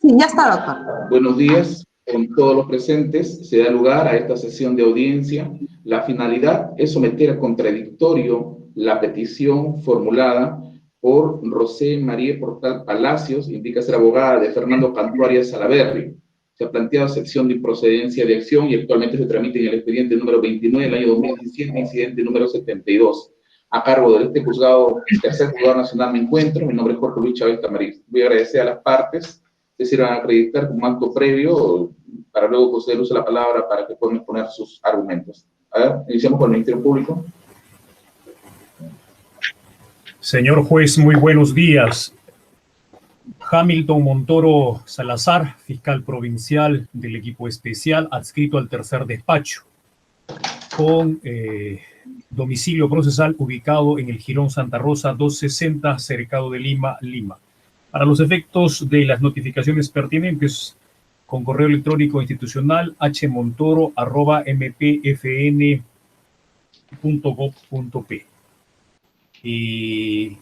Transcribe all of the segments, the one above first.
Sí, ya está, doctor. Buenos días con todos los presentes. Se da lugar a esta sesión de audiencia. La finalidad es someter a contradictorio la petición formulada por Rosé María Portal Palacios, indica ser abogada de Fernando Cantuaria Salaverry. Se ha planteado sección de improcedencia de acción y actualmente se tramita en el expediente número 29 del año 2017, incidente número 72. A cargo de este juzgado, tercer juzgado nacional me encuentro. Mi nombre es Jorge Luis Chávez Tamariz. Voy a agradecer a las partes que se van a acreditar como acto previo para luego que usted use la palabra para que puedan exponer sus argumentos. A ver, iniciamos con el Ministerio Público. Señor juez, muy buenos días. Hamilton Montoro Salazar, fiscal provincial del equipo especial, adscrito al tercer despacho, con domicilio procesal ubicado en el Jirón Santa Rosa 260, Cercado de Lima, Lima. Para los efectos de las notificaciones pertinentes, con correo electrónico institucional hmontoro@mpfn.gov.p. Y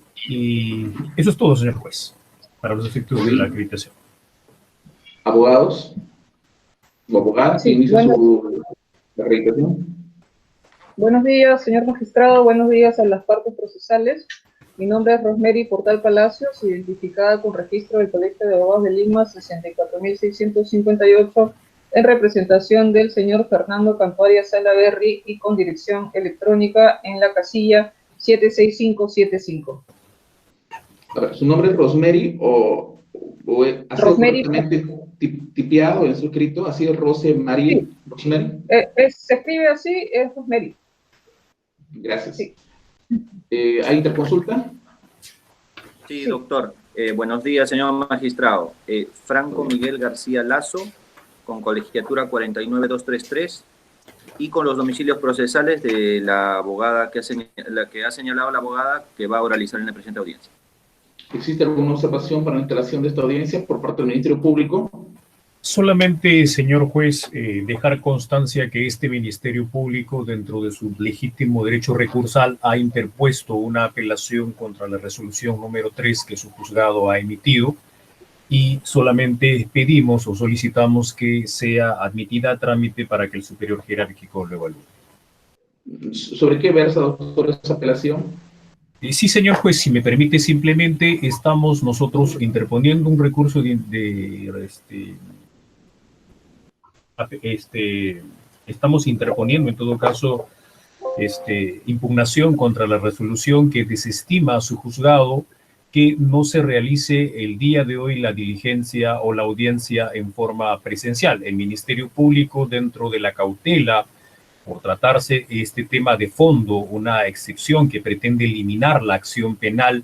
eso es todo, señor juez, para los efectos de la acreditación. Abogados o abogadas, sí, inicia su acreditación. Buenos días, señor magistrado. Buenos días a las partes procesales. Mi nombre es Rosemary Portal Palacios, identificada con registro del Colegio de Abogados de Lima 64.658, en representación del señor Fernando Cantuaria Salaverry y con dirección electrónica en la casilla 76575. A ver, ¿su nombre es Rosemary o ha sido correctamente tipiado en su escrito? ¿Ha sido Rose María? Sí. ¿Rosemary? Se escribe así, es Rosemary. Gracias. Sí. ¿Hay interconsulta? Sí, doctor. Buenos días, señor magistrado. Franco Miguel García Lazo, con colegiatura 49233, y con los domicilios procesales de la abogada que ha señalado la abogada que va a oralizar en la presente audiencia. ¿Existe alguna observación para la instalación de esta audiencia por parte del Ministerio Público? Solamente, señor juez, dejar constancia que este Ministerio Público, dentro de su legítimo derecho recursal, ha interpuesto una apelación contra la resolución número 3 que su juzgado ha emitido, y solamente pedimos o solicitamos que sea admitida a trámite para que el superior jerárquico lo evalúe. ¿Sobre qué versa, doctor, esa apelación? Sí, señor juez, si me permite, simplemente estamos nosotros interponiendo un recurso estamos interponiendo, en todo caso, impugnación contra la resolución que desestima a su juzgado que no se realice el día de hoy la diligencia o la audiencia en forma presencial. El Ministerio Público, dentro de la cautela por tratarse este tema de fondo, una excepción que pretende eliminar la acción penal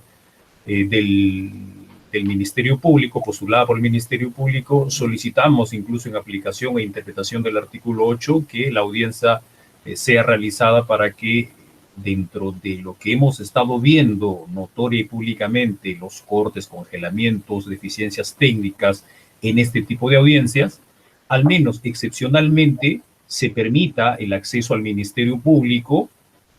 del Ministerio Público, postulada por el Ministerio Público, solicitamos, incluso en aplicación e interpretación del artículo 8, que la audiencia sea realizada para que, dentro de lo que hemos estado viendo notoria y públicamente, los cortes, congelamientos, deficiencias técnicas en este tipo de audiencias, al menos excepcionalmente se permita el acceso al Ministerio Público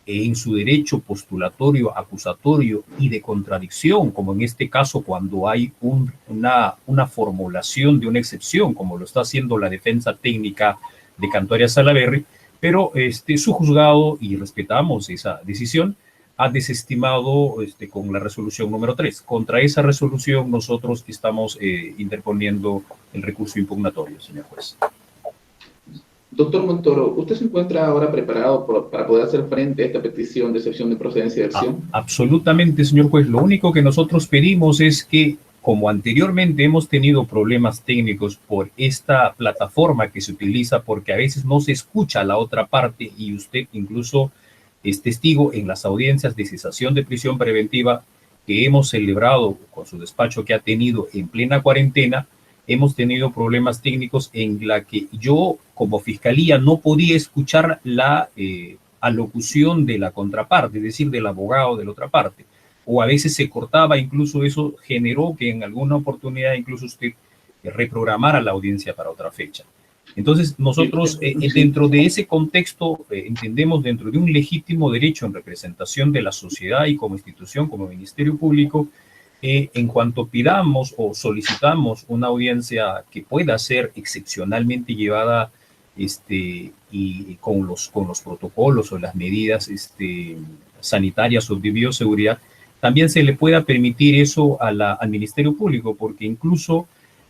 en su derecho postulatorio, acusatorio y de contradicción, como en este caso cuando hay una formulación de una excepción, como lo está haciendo la defensa técnica de Cantuaria Salaverry, pero su juzgado, y respetamos esa decisión, ha desestimado con la resolución número 3. Contra esa resolución nosotros estamos interponiendo el recurso impugnatorio, señor juez. Doctor Montoro, ¿usted se encuentra ahora preparado para poder hacer frente a esta petición de excepción de procedencia de acción? Absolutamente, señor juez. Lo único que nosotros pedimos es que, como anteriormente hemos tenido problemas técnicos por esta plataforma que se utiliza, porque a veces no se escucha a la otra parte, y usted incluso es testigo en las audiencias de cesación de prisión preventiva que hemos celebrado con su despacho, que ha tenido en plena cuarentena, hemos tenido problemas técnicos en la que yo, como fiscalía, no podía escuchar la alocución de la contraparte, es decir, del abogado de la otra parte, o a veces se cortaba. Incluso eso generó que en alguna oportunidad incluso usted reprogramara la audiencia para otra fecha. Entonces nosotros dentro de ese contexto entendemos, dentro de un legítimo derecho en representación de la sociedad y como institución, como Ministerio Público, En cuanto pidamos o solicitamos una audiencia que pueda ser excepcionalmente llevada y con los protocolos o las medidas sanitarias o de bioseguridad, también se le pueda permitir eso al Ministerio Público, porque incluso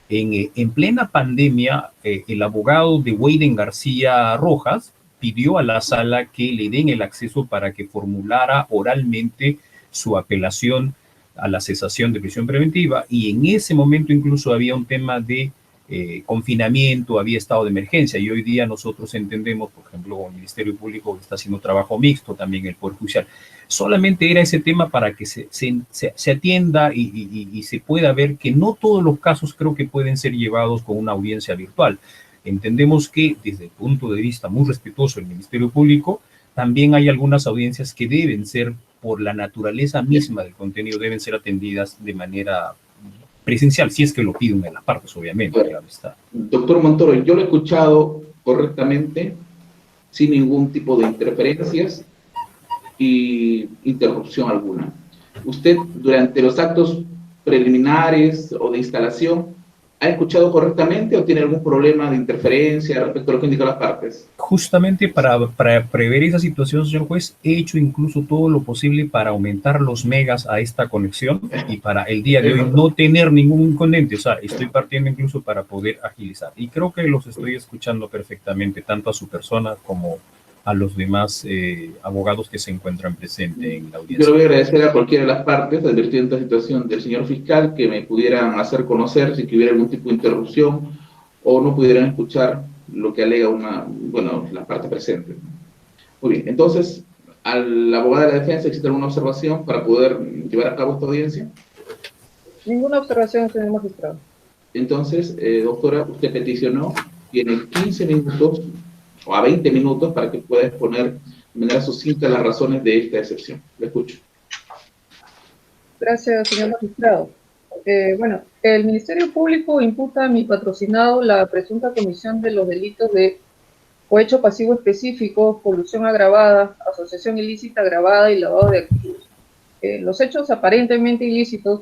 en plena pandemia, el abogado de Weiden García Rojas pidió a la sala que le den el acceso para que formulara oralmente su apelación a la cesación de prisión preventiva, y en ese momento incluso había un tema de confinamiento, había estado de emergencia, y hoy día nosotros entendemos, por ejemplo, el Ministerio Público está haciendo trabajo mixto, también el Poder Judicial. Solamente era ese tema para que se atienda y se pueda ver que no todos los casos creo que pueden ser llevados con una audiencia virtual. Entendemos que desde el punto de vista muy respetuoso del Ministerio Público, también hay algunas audiencias que deben ser, por la naturaleza misma del contenido, deben ser atendidas de manera presencial, si es que lo pide una de las partes, obviamente. Bueno, claro está. Doctor Montoro, yo lo he escuchado correctamente, sin ningún tipo de interferencias y interrupción alguna. ¿Usted, durante los actos preliminares o de instalación, ha escuchado correctamente o tiene algún problema de interferencia respecto a lo que indican las partes? Justamente para prever esa situación, señor juez, he hecho incluso todo lo posible para aumentar los megas a esta conexión y para el día de hoy no tener ningún inconveniente. O sea, estoy partiendo incluso para poder agilizar. Y creo que los estoy escuchando perfectamente, tanto a su persona como a los demás abogados que se encuentran presentes en la audiencia. Yo le voy a agradecer a cualquiera de las partes, advirtiendo esta situación del señor fiscal, que me pudieran hacer conocer si hubiera algún tipo de interrupción o no pudieran escuchar lo que alega las partes presentes. Muy bien, entonces, ¿al abogado de la defensa existe alguna observación para poder llevar a cabo esta audiencia? Ninguna observación, señor magistrado. Entonces, doctora, usted peticionó, tiene 15 minutos o a 20 minutos para que pueda exponer de manera sucinta las razones de esta excepción. Le escucho. Gracias, señor magistrado. El Ministerio Público imputa a mi patrocinado la presunta comisión de los delitos de cohecho pasivo específico, colusión agravada, asociación ilícita agravada y lavado de activos. Los hechos aparentemente ilícitos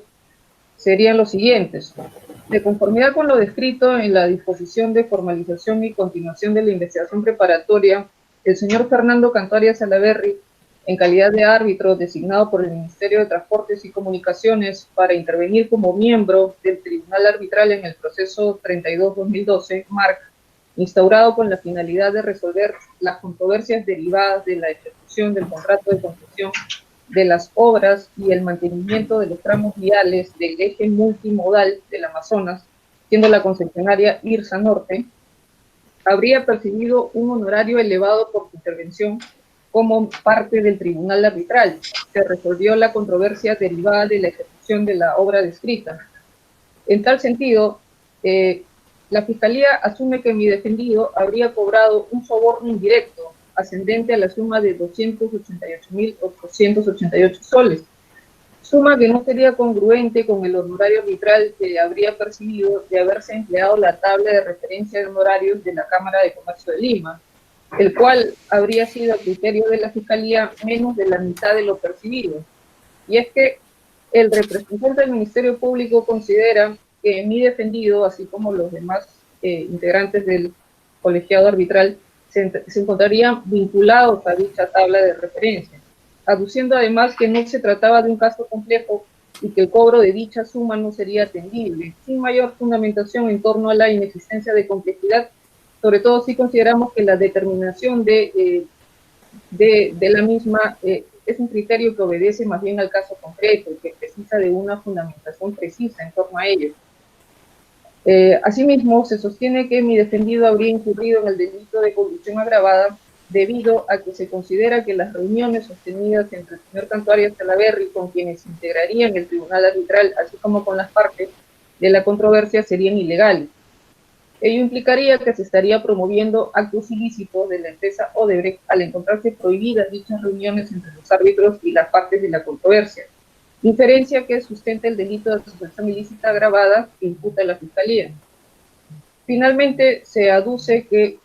serían los siguientes. De conformidad con lo descrito en la disposición de formalización y continuación de la investigación preparatoria, el señor Fernando Cantuarias Salaverry, en calidad de árbitro designado por el Ministerio de Transportes y Comunicaciones para intervenir como miembro del Tribunal Arbitral en el proceso 32-2012, MARC, instaurado con la finalidad de resolver las controversias derivadas de la ejecución del contrato de concesión de las obras y el mantenimiento de los tramos viales del eje multimodal del Amazonas, siendo la concesionaria IRSA Norte, habría percibido un honorario elevado por su intervención como parte del tribunal arbitral. Se resolvió la controversia derivada de la ejecución de la obra descrita. En tal sentido, la Fiscalía asume que mi defendido habría cobrado un soborno indirecto ascendente a la suma de 288.888 soles, suma que no sería congruente con el honorario arbitral que habría percibido de haberse empleado la tabla de referencia de honorarios de la Cámara de Comercio de Lima, el cual habría sido a criterio de la Fiscalía menos de la mitad de lo percibido. Y es que el representante del Ministerio Público considera que mi defendido, así como los demás integrantes del colegiado arbitral, se encontrarían vinculados a dicha tabla de referencia, aduciendo además que no se trataba de un caso complejo y que el cobro de dicha suma no sería atendible, sin mayor fundamentación en torno a la inexistencia de complejidad, sobre todo si consideramos que la determinación de la misma es un criterio que obedece más bien al caso concreto, que precisa de una fundamentación precisa en torno a ello. Asimismo, se sostiene que mi defendido habría incurrido en el delito de colusión agravada debido a que se considera que las reuniones sostenidas entre el señor Cantuarias Salaverry con quienes integrarían el tribunal arbitral, así como con las partes de la controversia, serían ilegales. Ello implicaría que se estaría promoviendo actos ilícitos de la empresa Odebrecht al encontrarse prohibidas dichas reuniones entre los árbitros y las partes de la controversia, inferencia que sustenta el delito de asociación ilícita agravada que imputa la Fiscalía. Finalmente, se aduce que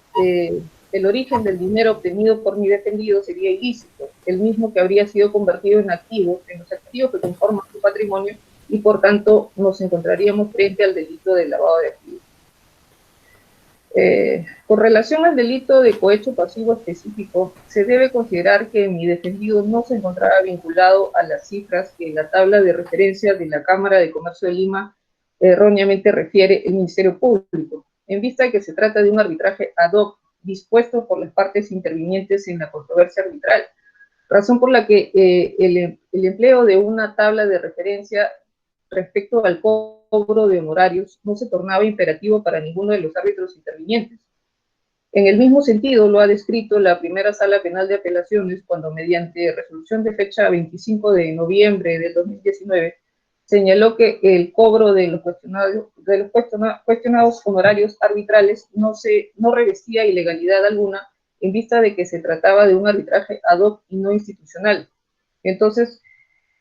el origen del dinero obtenido por mi defendido sería ilícito, el mismo que habría sido convertido en activos, en los activos que conforman su patrimonio, y por tanto nos encontraríamos frente al delito de lavado de activos. Con relación al delito de cohecho pasivo específico, se debe considerar que mi defendido no se encontraba vinculado a las cifras que en la tabla de referencia de la Cámara de Comercio de Lima erróneamente refiere el Ministerio Público, en vista de que se trata de un arbitraje ad hoc dispuesto por las partes intervinientes en la controversia arbitral, razón por la que el empleo de una tabla de referencia respecto al cobro de honorarios no se tornaba imperativo para ninguno de los árbitros intervinientes. En el mismo sentido lo ha descrito la primera Sala Penal de Apelaciones cuando, mediante resolución de fecha 25 de noviembre del 2019, señaló que el cobro de los cuestionados honorarios arbitrales no revestía ilegalidad alguna en vista de que se trataba de un arbitraje ad hoc y no institucional. Entonces,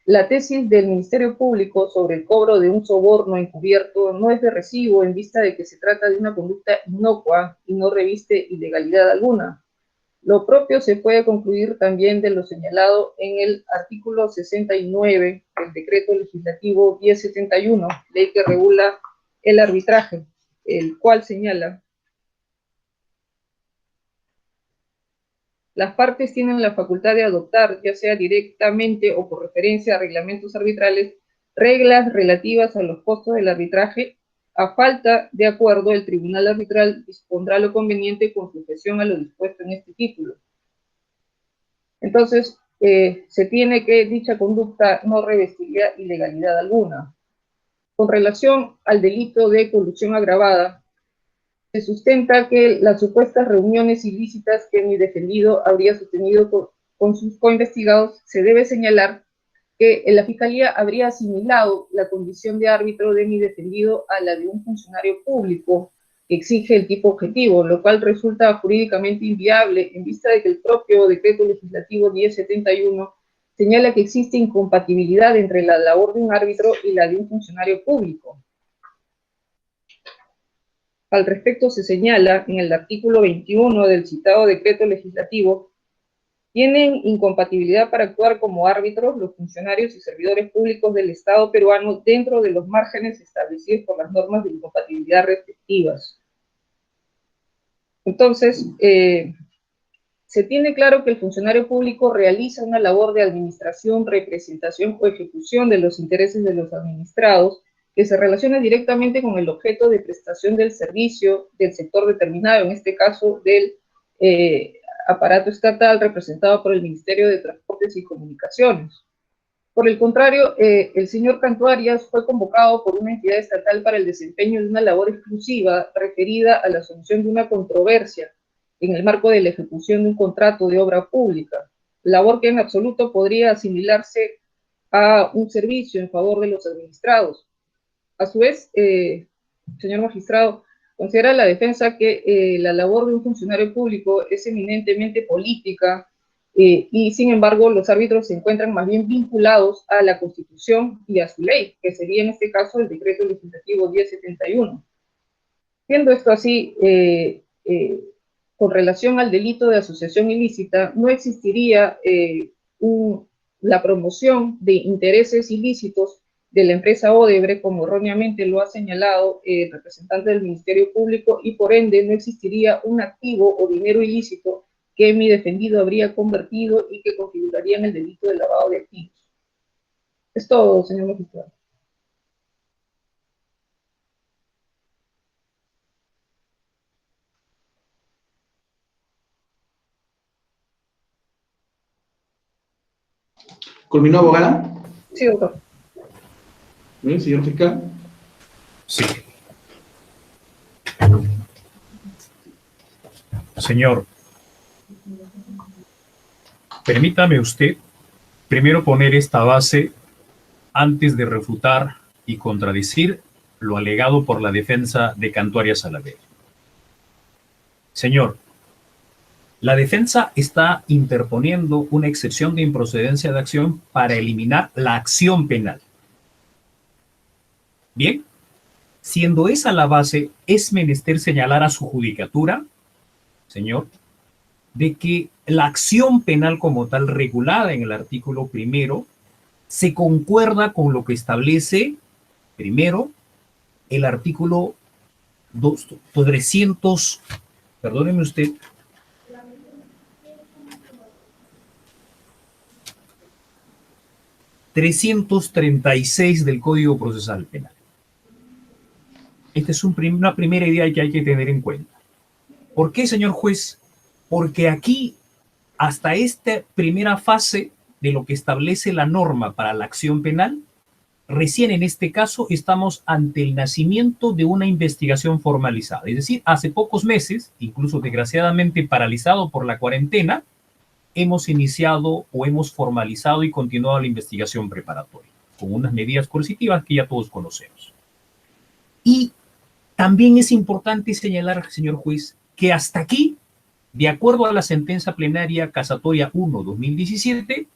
la tesis del Ministerio Público sobre el cobro de un soborno encubierto no es de recibo en vista de que se trata de una conducta inocua y no reviste ilegalidad alguna. Lo propio se puede concluir también de lo señalado en el artículo 69 del Decreto Legislativo 1071, ley que regula el arbitraje, el cual señala: las partes tienen la facultad de adoptar, ya sea directamente o por referencia a reglamentos arbitrales, reglas relativas a los costos del arbitraje. A falta de acuerdo, el tribunal arbitral dispondrá lo conveniente con sujeción a lo dispuesto en este título. Entonces, se tiene que dicha conducta no revestiría ilegalidad alguna. Con relación al delito de colusión agravada, se sustenta que las supuestas reuniones ilícitas que mi defendido habría sostenido con sus coinvestigados, se debe señalar que la Fiscalía habría asimilado la condición de árbitro de mi defendido a la de un funcionario público que exige el tipo objetivo, lo cual resulta jurídicamente inviable en vista de que el propio Decreto Legislativo 1071 señala que existe incompatibilidad entre la labor de un árbitro y la de un funcionario público. Al respecto se señala en el artículo 21 del citado decreto legislativo: tienen incompatibilidad para actuar como árbitros los funcionarios y servidores públicos del Estado peruano dentro de los márgenes establecidos por las normas de incompatibilidad respectivas. Entonces, se tiene claro que el funcionario público realiza una labor de administración, representación o ejecución de los intereses de los administrados, que se relaciona directamente con el objeto de prestación del servicio del sector determinado, en este caso del aparato estatal representado por el Ministerio de Transportes y Comunicaciones. Por el contrario, el señor Cantu Arias fue convocado por una entidad estatal para el desempeño de una labor exclusiva referida a la solución de una controversia en el marco de la ejecución de un contrato de obra pública, labor que en absoluto podría asimilarse a un servicio en favor de los administrados. A su vez, señor magistrado, considera la defensa que la labor de un funcionario público es eminentemente política y, sin embargo, los árbitros se encuentran más bien vinculados a la Constitución y a su ley, que sería en este caso el Decreto Legislativo 1071. Siendo esto así, con relación al delito de asociación ilícita, no existiría la promoción de intereses ilícitos de la empresa Odebrecht, como erróneamente lo ha señalado el representante del Ministerio Público, y por ende no existiría un activo o dinero ilícito que mi defendido habría convertido y que configuraría en el delito de lavado de activos. Es todo, señor magistrado. ¿Culminó, abogada? Sí, doctor. Bien, señor fiscal. Sí. Señor, permítame usted primero poner esta base antes de refutar y contradecir lo alegado por la defensa de Cantu Arias Salaverry. Señor, la defensa está interponiendo una excepción de improcedencia de acción para eliminar la acción penal. Bien, siendo esa la base, es menester señalar a su judicatura, señor, de que la acción penal como tal regulada en el artículo 1 se concuerda con lo que establece Primero, el artículo 300, perdóneme usted, ...336 del Código Procesal Penal. Esta es una primera idea que hay que tener en cuenta. ¿Por qué, señor juez? Porque aquí, hasta esta primera fase de lo que establece la norma para la acción penal, recién en este caso estamos ante el nacimiento de una investigación formalizada. Es decir, hace pocos meses, incluso desgraciadamente paralizado por la cuarentena, hemos iniciado o hemos formalizado y continuado la investigación preparatoria, con unas medidas coercitivas que ya todos conocemos. Y también es importante señalar, señor juez, que hasta aquí, de acuerdo a la sentencia plenaria casatoria 1/2017,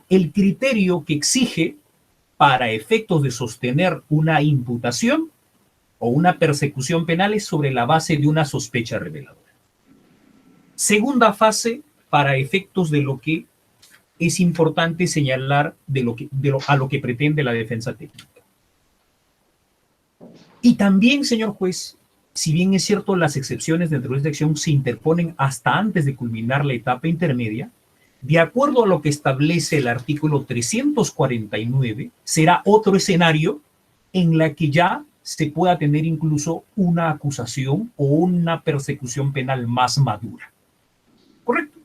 el criterio que exige para efectos de sostener una imputación o una persecución penal es sobre la base de una sospecha reveladora. Segunda fase, para efectos de lo que es importante señalar a lo que pretende la defensa técnica. Y también, señor juez, si bien es cierto las excepciones dentro de esta acción se interponen hasta antes de culminar la etapa intermedia, de acuerdo a lo que establece el artículo 349, será otro escenario en la que ya se pueda tener incluso una acusación o una persecución penal más madura. ¿Correcto?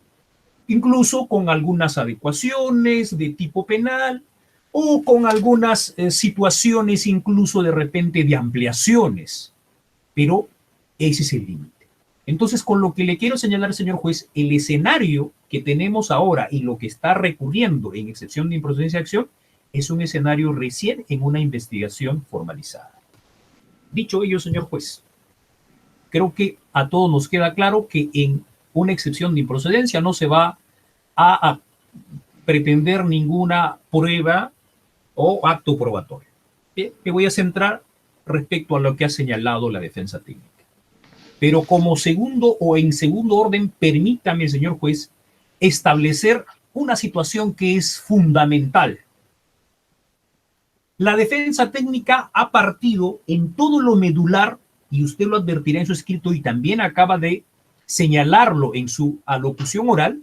Incluso con algunas adecuaciones de tipo penal o con algunas situaciones incluso de repente de ampliaciones. Pero ese es el límite. Entonces, con lo que le quiero señalar, señor juez, el escenario que tenemos ahora y lo que está recurriendo en excepción de improcedencia de acción es un escenario recién en una investigación formalizada. Dicho ello, señor juez, creo que a todos nos queda claro que en una excepción de improcedencia no se va a pretender ninguna prueba o acto probatorio. Bien, me voy a centrar respecto a lo que ha señalado la defensa técnica. Pero como segundo o en segundo orden, permítame, señor juez, establecer una situación que es fundamental. La defensa técnica ha partido en todo lo medular, y usted lo advertirá en su escrito y también acaba de señalarlo en su alocución oral,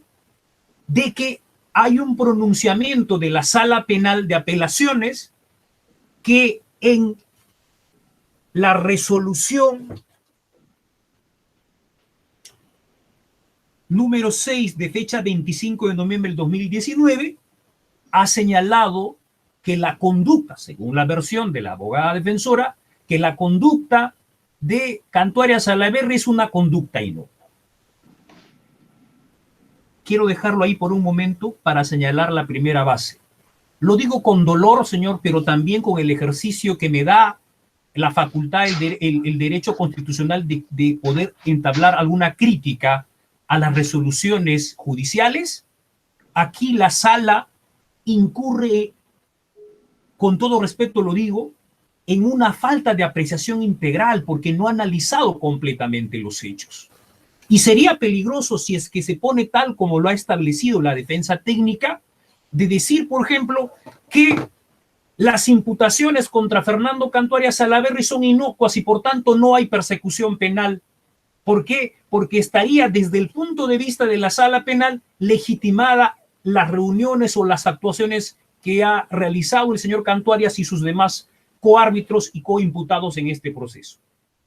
de que hay un pronunciamiento de la Sala Penal de Apelaciones que en la resolución número 6 de fecha 25 de noviembre del 2019 ha señalado que la conducta, según la versión de la abogada defensora, que la conducta de Cantuaria Salaverry es una conducta inocua. Quiero dejarlo ahí por un momento para señalar la primera base. Lo digo con dolor, señor, pero también con el ejercicio que me da la facultad, el derecho constitucional de poder entablar alguna crítica a las resoluciones judiciales. Aquí la sala incurre, con todo respeto lo digo, en una falta de apreciación integral porque no ha analizado completamente los hechos. Y sería peligroso si es que se pone tal como lo ha establecido la defensa técnica, de decir, por ejemplo, que las imputaciones contra Fernando Cantuaria Salaverry son inocuas y por tanto no hay persecución penal. ¿Por qué? Porque estaría desde el punto de vista de la sala penal legitimada las reuniones o las actuaciones que ha realizado el señor Cantuarias y sus demás coárbitros y coimputados en este proceso.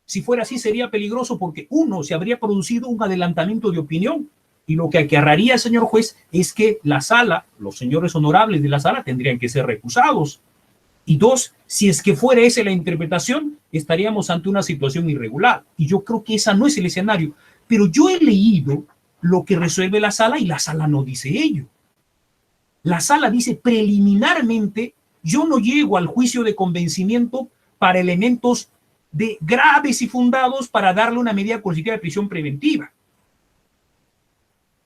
Si fuera así, sería peligroso porque, uno, se habría producido un adelantamiento de opinión y lo que acarrearía, señor juez, es que la sala, los señores honorables de la sala tendrían que ser recusados. Y dos, si es que fuera esa la interpretación, estaríamos ante una situación irregular. Y yo creo que ese no es el escenario. Pero yo he leído lo que resuelve la sala y la sala no dice ello. La sala dice preliminarmente, yo no llego al juicio de convencimiento para elementos de graves y fundados para darle una medida coercitiva de prisión preventiva.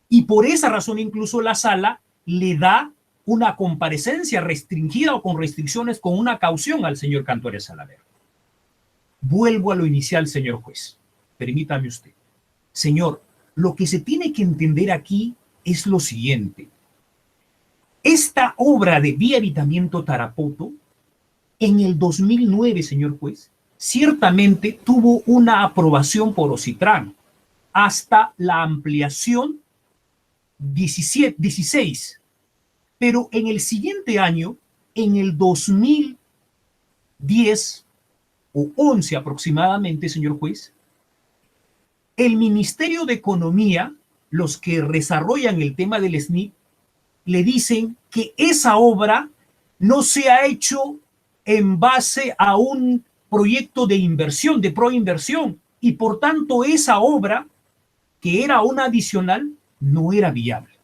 Y por esa razón incluso la sala le da una comparecencia restringida o con restricciones con una caución al señor Cantuaria Salaverry. Vuelvo a lo inicial, señor juez. Permítame usted. Señor, lo que se tiene que entender aquí es lo siguiente. Esta obra de Vía Evitamiento Tarapoto en el 2009, señor juez, ciertamente tuvo una aprobación por OSITRAN hasta la ampliación 16, pero en el siguiente año, en el 2010 o 11 aproximadamente, señor juez, el Ministerio de Economía, los que desarrollan el tema del SNIP, le dicen que esa obra no se ha hecho en base a un proyecto de inversión, de proinversión, y por tanto esa obra, que era una adicional, no era viable.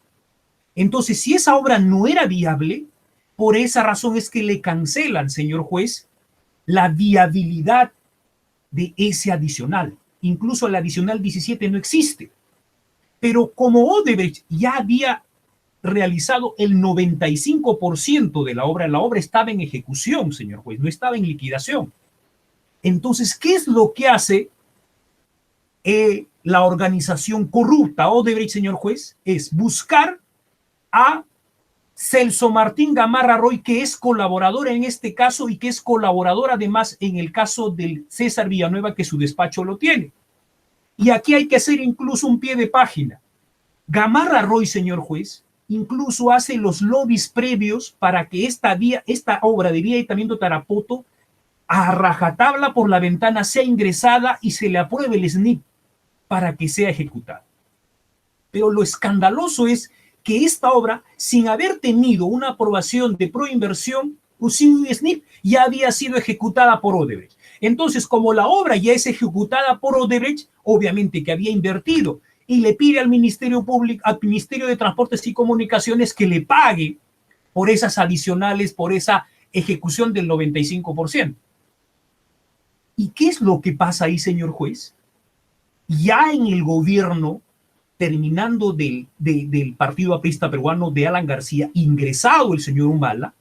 Entonces, si esa obra no era viable, por esa razón es que le cancelan, señor juez, la viabilidad de ese adicional. Incluso el adicional 17 no existe. Pero como Odebrecht ya había realizado el 95% de la obra estaba en ejecución, señor juez, no estaba en liquidación. Entonces, ¿qué es lo que hace la organización corrupta Odebrecht, señor juez? Es buscar a Celso Martín Gamarra Roy, que es colaborador en este caso y que es colaborador además en el caso del César Villanueva, que su despacho lo tiene. Y aquí hay que hacer incluso un pie de página. Gamarra Roy, señor juez, incluso hace los lobbies previos para que esta obra de vía Ayuntamiento Tarapoto a rajatabla por la ventana sea ingresada y se le apruebe el SNIP para que sea ejecutada. Pero lo escandaloso es que esta obra, sin haber tenido una aprobación de proinversión o sin un SNIP, ya había sido ejecutada por Odebrecht. Entonces, como la obra ya es ejecutada por Odebrecht, obviamente que había invertido, y le pide al Ministerio Público, al Ministerio de Transportes y Comunicaciones que le pague por esas adicionales, por esa ejecución del 95%. ¿Y qué es lo que pasa ahí, señor juez? Ya en el gobierno, terminando del Partido Aprista Peruano de Alan García, ingresado el señor Humala,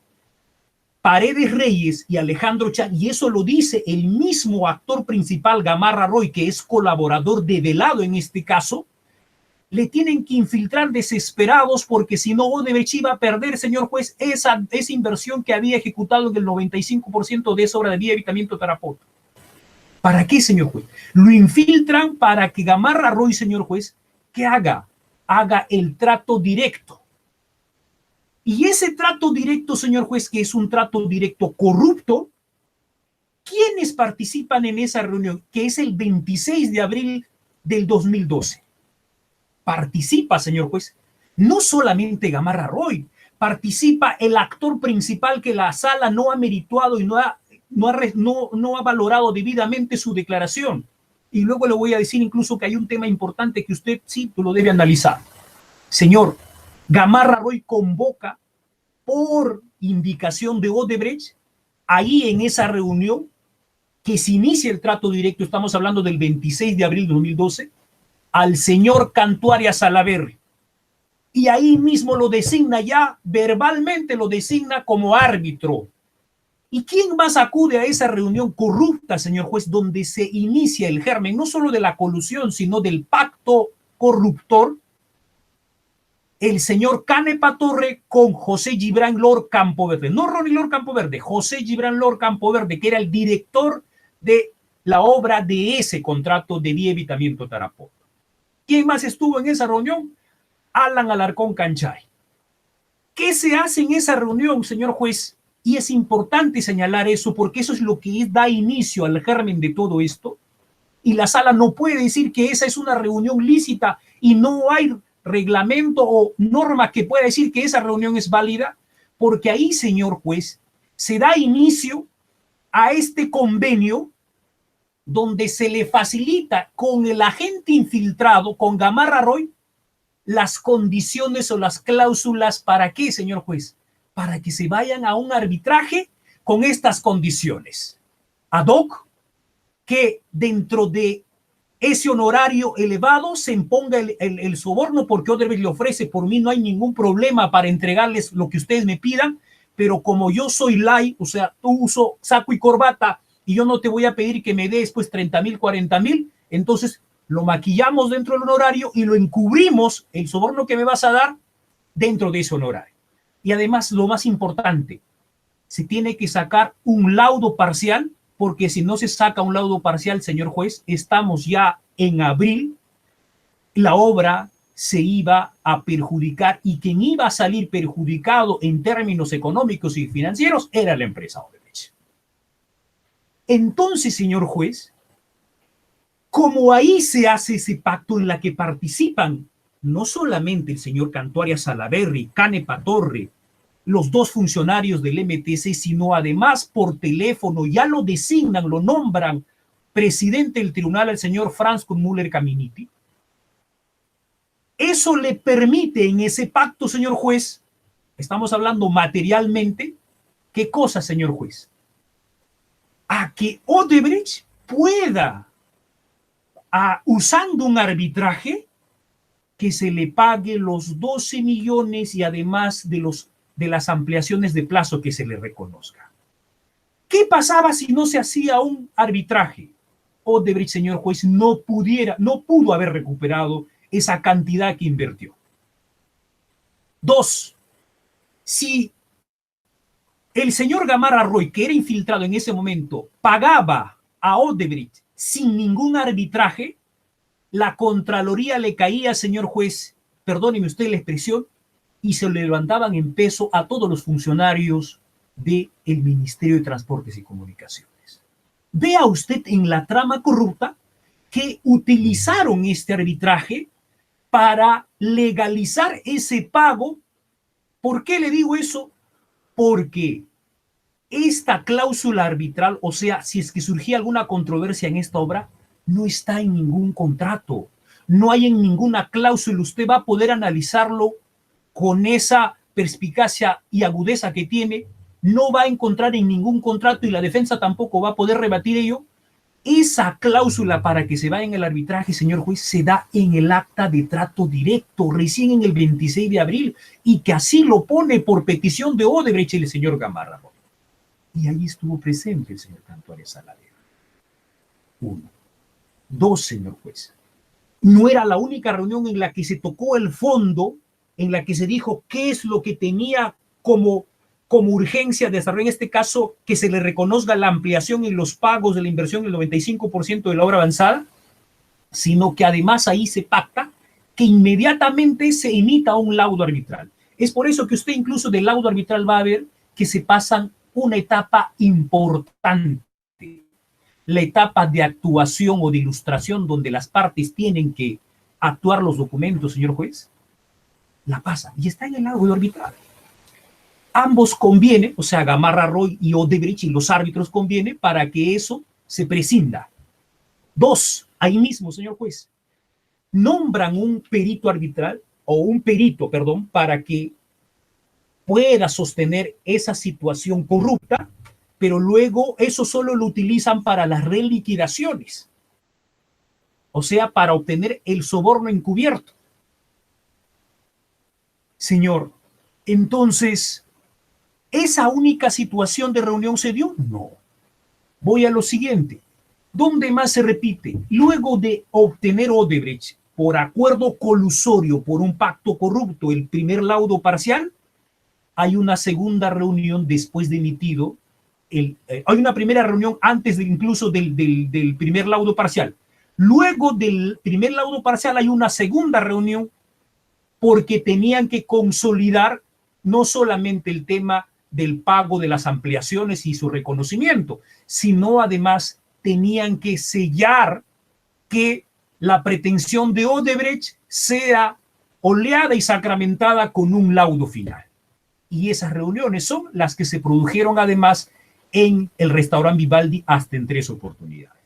Paredes Reyes y Alejandro Chan, y eso lo dice el mismo actor principal, Gamarra Roy, que es colaborador develado en este caso, le tienen que infiltrar desesperados porque si no Odebrecht iba a perder, señor juez, esa inversión que había ejecutado en el 95% de esa obra de vía Ayuntamiento Tarapoto. ¿Para qué, señor juez? Lo infiltran para que Gamarra Roy, señor juez, ¿qué haga? Haga el trato directo. Y ese trato directo, señor juez, que es un trato directo corrupto, ¿quiénes participan en esa reunión? Que es el 26 de abril del 2012. Participa, señor juez, no solamente Gamarra Roy, participa el actor principal que la sala no ha merituado y no ha valorado debidamente su declaración. Y luego le voy a decir incluso que hay un tema importante que usted sí lo debe analizar. Señor, Gamarra Roy convoca por indicación de Odebrecht, ahí en esa reunión, que se inicia el trato directo, estamos hablando del 26 de abril de 2012, al señor Cantuaria Salaverry. Y ahí mismo lo designa ya, verbalmente lo designa como árbitro. ¿Y quién más acude a esa reunión corrupta, señor juez, donde se inicia el germen, no solo de la colusión, sino del pacto corruptor? El señor Canepa Torre con José Gibran Lord Campoverde, no Ronnie Lord Campoverde, José Gibran Lord Campoverde, que era el director de la obra de ese contrato de vía Ayuntamiento Tarapoto. ¿Quién más estuvo en esa reunión? Alan Alarcón Canchay. ¿Qué se hace en esa reunión, señor juez? Y es importante señalar eso porque eso es lo que da inicio al germen de todo esto. Y la sala no puede decir que esa es una reunión lícita y no hay reglamento o norma que pueda decir que esa reunión es válida, porque ahí, señor juez, se da inicio a este convenio donde se le facilita con el agente infiltrado, con Gamarra Roy, las condiciones o las cláusulas. ¿Para qué, señor juez? Para que se vayan a un arbitraje con estas condiciones. Ad hoc, que dentro de ese honorario elevado se imponga el soborno, porque Odebrecht le ofrece: por mí no hay ningún problema para entregarles lo que ustedes me pidan, pero como yo soy lay, o sea, tú uso saco y corbata y yo no te voy a pedir que me des pues 30,000, 40,000, entonces lo maquillamos dentro del honorario y lo encubrimos, el soborno que me vas a dar, dentro de ese honorario. Y además, lo más importante, se tiene que sacar un laudo parcial, porque si no se saca un laudo parcial, señor juez, estamos ya en abril, la obra se iba a perjudicar y quien iba a salir perjudicado en términos económicos y financieros era la empresa Odebrecht. Entonces, señor juez, como ahí se hace ese pacto en la que participan no solamente el señor Cantuaria Salaverry, Canepa Torre, los dos funcionarios del MTC, sino además por teléfono ya lo designan, lo nombran presidente del tribunal al señor Franz Müller Caminiti. Eso le permite en ese pacto, señor juez, estamos hablando materialmente, ¿qué cosa, señor juez? A que Odebrecht pueda, usando un arbitraje, que se le pague los 12 millones y además de las ampliaciones de plazo que se le reconozca. ¿Qué pasaba si no se hacía un arbitraje? Odebrecht, señor juez, no pudo haber recuperado esa cantidad que invirtió. 2, si el señor Gamarra Roy, que era infiltrado en ese momento, pagaba a Odebrecht sin ningún arbitraje, la Contraloría le caía, señor juez, perdóneme usted la expresión, y se le levantaban en peso a todos los funcionarios del Ministerio de Transportes y Comunicaciones. Vea usted en la trama corrupta que utilizaron este arbitraje para legalizar ese pago. ¿Por qué le digo eso? Porque esta cláusula arbitral, o sea, si es que surgía alguna controversia en esta obra, no está en ningún contrato, no hay en ninguna cláusula. Usted va a poder analizarlo con esa perspicacia y agudeza que tiene, no va a encontrar en ningún contrato y la defensa tampoco va a poder rebatir ello. Esa cláusula para que se vaya en el arbitraje, señor juez, se da en el acta de trato directo, recién en el 26 de abril, y que así lo pone por petición de Odebrecht el señor Gamarra. Y ahí estuvo presente el señor Cantuaria Salaverry. 1. 2, señor juez. No era la única reunión en la que se tocó el fondo, en la que se dijo qué es lo que tenía como urgencia de desarrollo, en este caso, que se le reconozca la ampliación en los pagos de la inversión del 95% de la obra avanzada, sino que además ahí se pacta que inmediatamente se emita un laudo arbitral. Es por eso que usted incluso del laudo arbitral va a ver que se pasan una etapa importante, la etapa de actuación o de ilustración, donde las partes tienen que actuar los documentos, señor juez, la pasa y está en el laudo arbitral. Ambos conviene, o sea, Gamarra Roy y Odebrecht y los árbitros conviene para que eso se prescinda. 2, ahí mismo, señor juez, nombran un perito arbitral o un perito, perdón, para que pueda sostener esa situación corrupta, pero luego eso solo lo utilizan para las reliquidaciones, o sea, para obtener el soborno encubierto. Señor, entonces, ¿esa única situación de reunión se dio? No. Voy a lo siguiente. ¿Dónde más se repite? Luego de obtener Odebrecht por acuerdo colusorio, por un pacto corrupto, el primer laudo parcial, hay una segunda reunión después de emitido, hay una primera reunión antes incluso del primer laudo parcial. Luego del primer laudo parcial hay una segunda reunión porque tenían que consolidar no solamente el tema del pago de las ampliaciones y su reconocimiento, sino además tenían que sellar que la pretensión de Odebrecht sea oleada y sacramentada con un laudo final. Y esas reuniones son las que se produjeron además en el restaurante Vivaldi hasta en 3 oportunidades.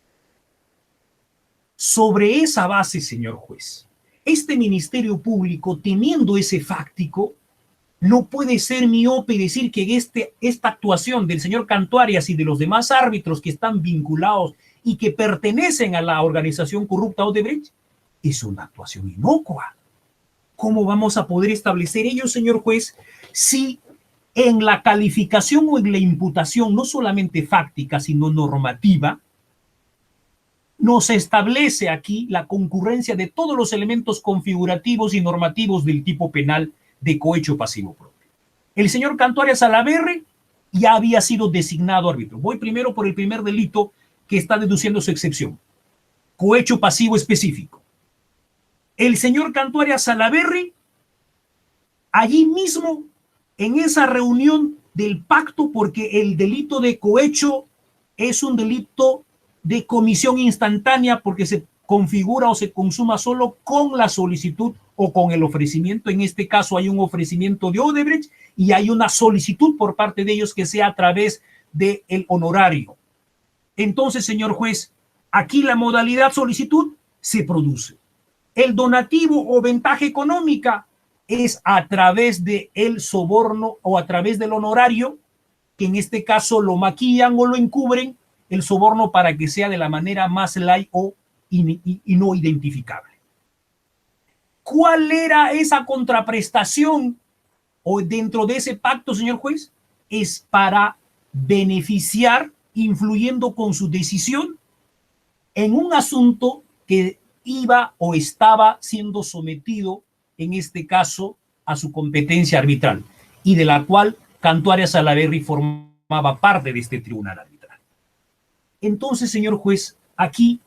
Sobre esa base, señor juez, este Ministerio Público, teniendo ese fáctico, no puede ser miope y decir que esta actuación del señor Cantuarias y de los demás árbitros que están vinculados y que pertenecen a la organización corrupta Odebrecht es una actuación inocua. ¿Cómo vamos a poder establecer ello, señor juez, si en la calificación o en la imputación, no solamente fáctica, sino normativa, nos establece aquí la concurrencia de todos los elementos configurativos y normativos del tipo penal de cohecho pasivo propio? El señor Cantuaria Salaverry ya había sido designado árbitro. Voy primero por el primer delito que está deduciendo su excepción. Cohecho pasivo específico. El señor Cantuaria Salaverry, allí mismo, en esa reunión del pacto, porque el delito de cohecho es un delito de comisión instantánea porque se configura o se consuma solo con la solicitud o con el ofrecimiento. En este caso hay un ofrecimiento de Odebrecht y hay una solicitud por parte de ellos que sea a través del honorario. Entonces, señor juez, aquí la modalidad solicitud se produce. El donativo o ventaja económica es a través del soborno o a través del honorario, que en este caso lo maquillan o lo encubren, el soborno para que sea de la manera más light o y no identificable. ¿Cuál era esa contraprestación o dentro de ese pacto, señor juez? Es para beneficiar, influyendo con su decisión en un asunto que iba o estaba siendo sometido, en este caso, a su competencia arbitral y de la cual Cantuaria Salaverry formaba parte de este tribunal arbitral. Entonces, señor juez, aquí,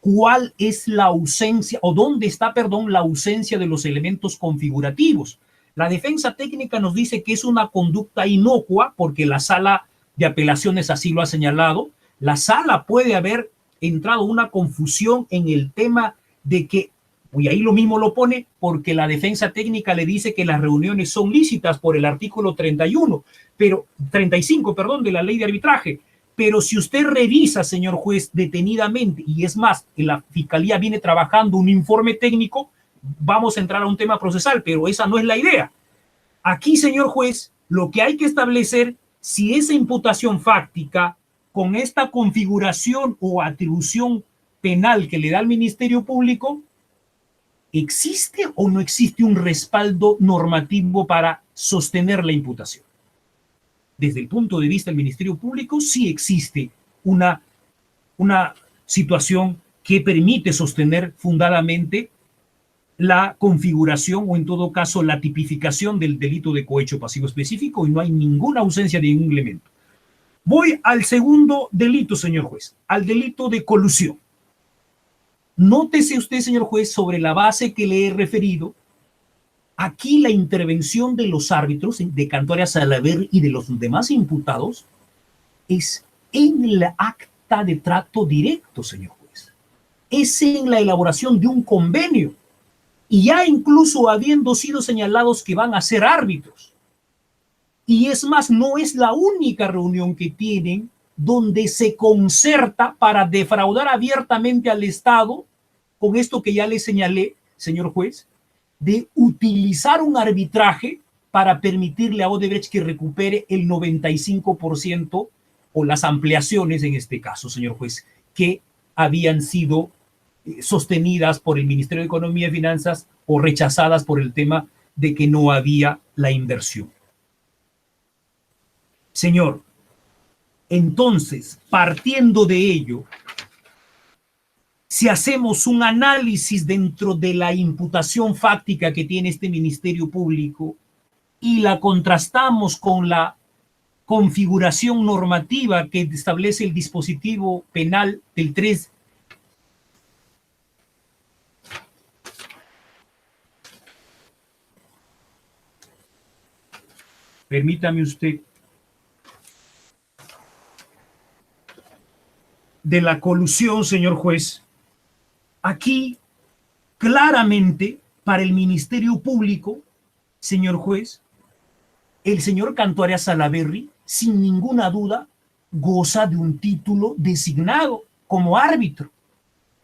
¿cuál es la ausencia o dónde está, perdón, la ausencia de los elementos configurativos? La defensa técnica nos dice que es una conducta inocua porque la sala de apelaciones así lo ha señalado. La sala puede haber entrado una confusión en el tema de que, y ahí lo mismo lo pone, porque la defensa técnica le dice que las reuniones son lícitas por el artículo 35, perdón, de la ley de arbitraje. Pero si usted revisa, señor juez, detenidamente, y es más, la fiscalía viene trabajando un informe técnico, vamos a entrar a un tema procesal, pero esa no es la idea. Aquí, señor juez, lo que hay que establecer si esa imputación fáctica con esta configuración o atribución penal que le da el Ministerio Público, ¿existe o no existe un respaldo normativo para sostener la imputación? Desde el punto de vista del Ministerio Público, sí existe una situación que permite sostener fundadamente la configuración o en todo caso la tipificación del delito de cohecho pasivo específico y no hay ninguna ausencia de ningún elemento. Voy al segundo delito, señor juez, al delito de colusión. Nótese usted, señor juez, sobre la base que le he referido, aquí la intervención de los árbitros, de Cantuaria Salaverry y de los demás imputados, es en la acta de trato directo, señor juez. Es en la elaboración de un convenio. Y ya incluso habiendo sido señalados que van a ser árbitros. Y es más, no es la única reunión que tienen donde se concerta para defraudar abiertamente al Estado, con esto que ya le señalé, señor juez, de utilizar un arbitraje para permitirle a Odebrecht que recupere el 95% o las ampliaciones en este caso, señor juez, que habían sido sostenidas por el Ministerio de Economía y Finanzas o rechazadas por el tema de que no había la inversión. Señor, entonces, partiendo de ello, si hacemos un análisis dentro de la imputación fáctica que tiene este Ministerio Público y la contrastamos con la configuración normativa que establece el dispositivo penal del 3. Permítame usted. De la colusión, señor juez, aquí claramente para el Ministerio Público, señor juez, el señor Cantuaria Salaverry, sin ninguna duda, goza de un título designado como árbitro.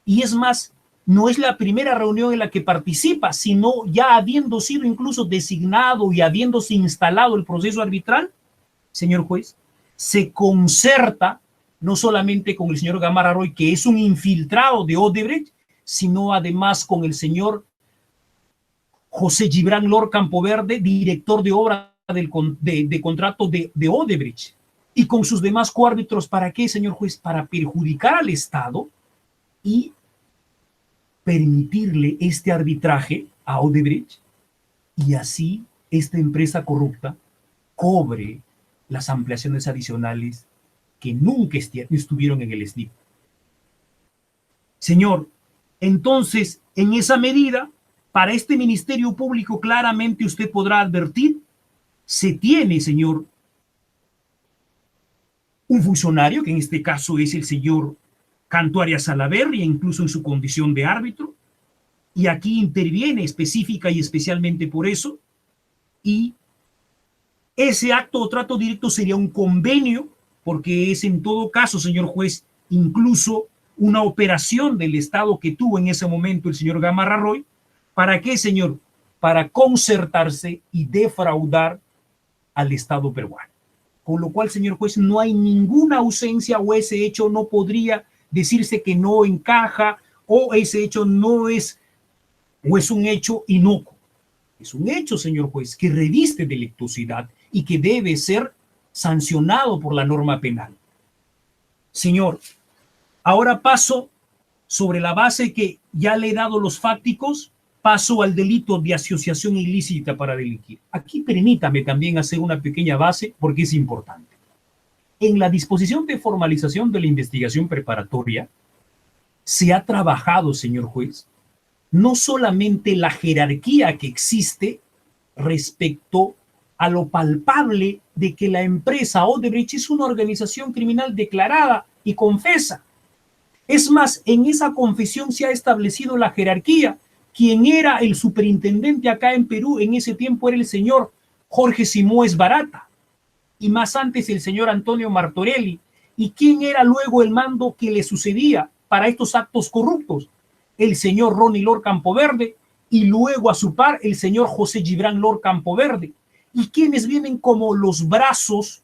Y es más, no es la primera reunión en la que participa, sino ya habiendo sido incluso designado y habiéndose instalado el proceso arbitral, señor juez, se concerta no solamente con el señor Gamarra Roy, que es un infiltrado de Odebrecht, sino además con el señor José Gibran Lor Campoverde, director de obra de contrato de Odebrecht, y con sus demás coárbitros. ¿Para qué, señor juez? Para perjudicar al Estado y permitirle este arbitraje a Odebrecht y así esta empresa corrupta cobre las ampliaciones adicionales que nunca estuvieron en el SNIP. Señor, entonces, en esa medida, para este Ministerio Público claramente usted podrá advertir, se tiene, señor, un funcionario, que en este caso es el señor Canto Arias Salaverry, incluso en su condición de árbitro, y aquí interviene específica y especialmente por eso, y ese acto o trato directo sería un convenio, porque es en todo caso, señor juez, incluso una operación del Estado que tuvo en ese momento el señor Gamarra Roy. ¿Para qué, señor? Para concertarse y defraudar al Estado peruano. Con lo cual, señor juez, no hay ninguna ausencia o ese hecho no podría decirse que no encaja o ese hecho no es o es un hecho inocuo. Es un hecho, señor juez, que reviste delictuosidad y que debe ser sancionado por la norma penal. Señor, ahora paso sobre la base que ya le he dado los fácticos, paso al delito de asociación ilícita para delinquir. Aquí permítame también hacer una pequeña base porque es importante. En la disposición de formalización de la investigación preparatoria se ha trabajado, señor juez, no solamente la jerarquía que existe respecto a lo palpable de que la empresa Odebrecht es una organización criminal declarada y confesa. Es más, en esa confesión se ha establecido la jerarquía. Quien era el superintendente acá en Perú en ese tiempo era el señor Jorge Simões Barata, y más antes el señor Antonio Martorelli. ¿Y quién era luego el mando que le sucedía para estos actos corruptos? El señor Ronnie Lord Campoverde, y luego a su par el señor José Gibran Lord Campoverde. Y quienes vienen como los brazos,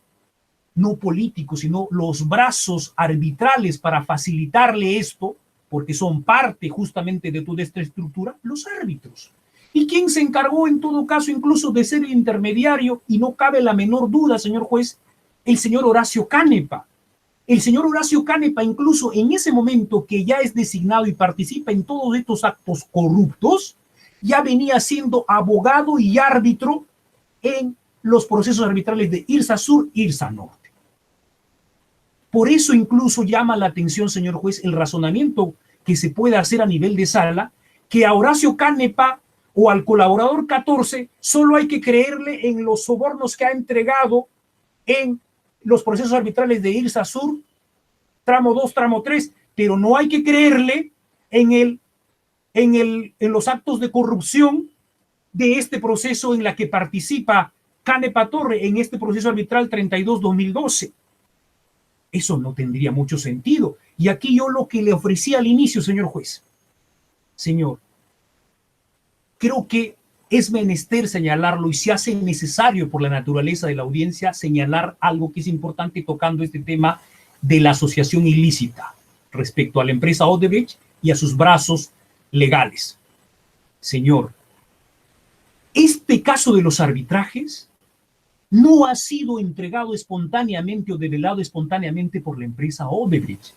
no políticos, sino los brazos arbitrales para facilitarle esto, porque son parte justamente de toda esta estructura, los árbitros. ¿Y quién se encargó en todo caso incluso de ser el intermediario? Y no cabe la menor duda, señor juez, el señor Horacio Canepa. El señor Horacio Canepa, incluso en ese momento que ya es designado y participa en todos estos actos corruptos, ya venía siendo abogado y árbitro en los procesos arbitrales de IRSA Sur, IRSA Norte. Por eso incluso llama la atención, señor juez, el razonamiento que se puede hacer a nivel de sala, que a Horacio Canepa o al colaborador 14 solo hay que creerle en los sobornos que ha entregado en los procesos arbitrales de IRSA Sur, tramo 2, tramo 3, pero no hay que creerle en los actos de corrupción de este proceso en la que participa Canepa Torre en este proceso arbitral 32-2012. Eso no tendría mucho sentido. Y aquí yo lo que le ofrecí al inicio, señor juez. Señor, creo que es menester señalarlo y se hace necesario por la naturaleza de la audiencia señalar algo que es importante tocando este tema de la asociación ilícita respecto a la empresa Odebrecht y a sus brazos legales. Señor, este caso de los arbitrajes no ha sido entregado espontáneamente o develado espontáneamente por la empresa Odebrecht.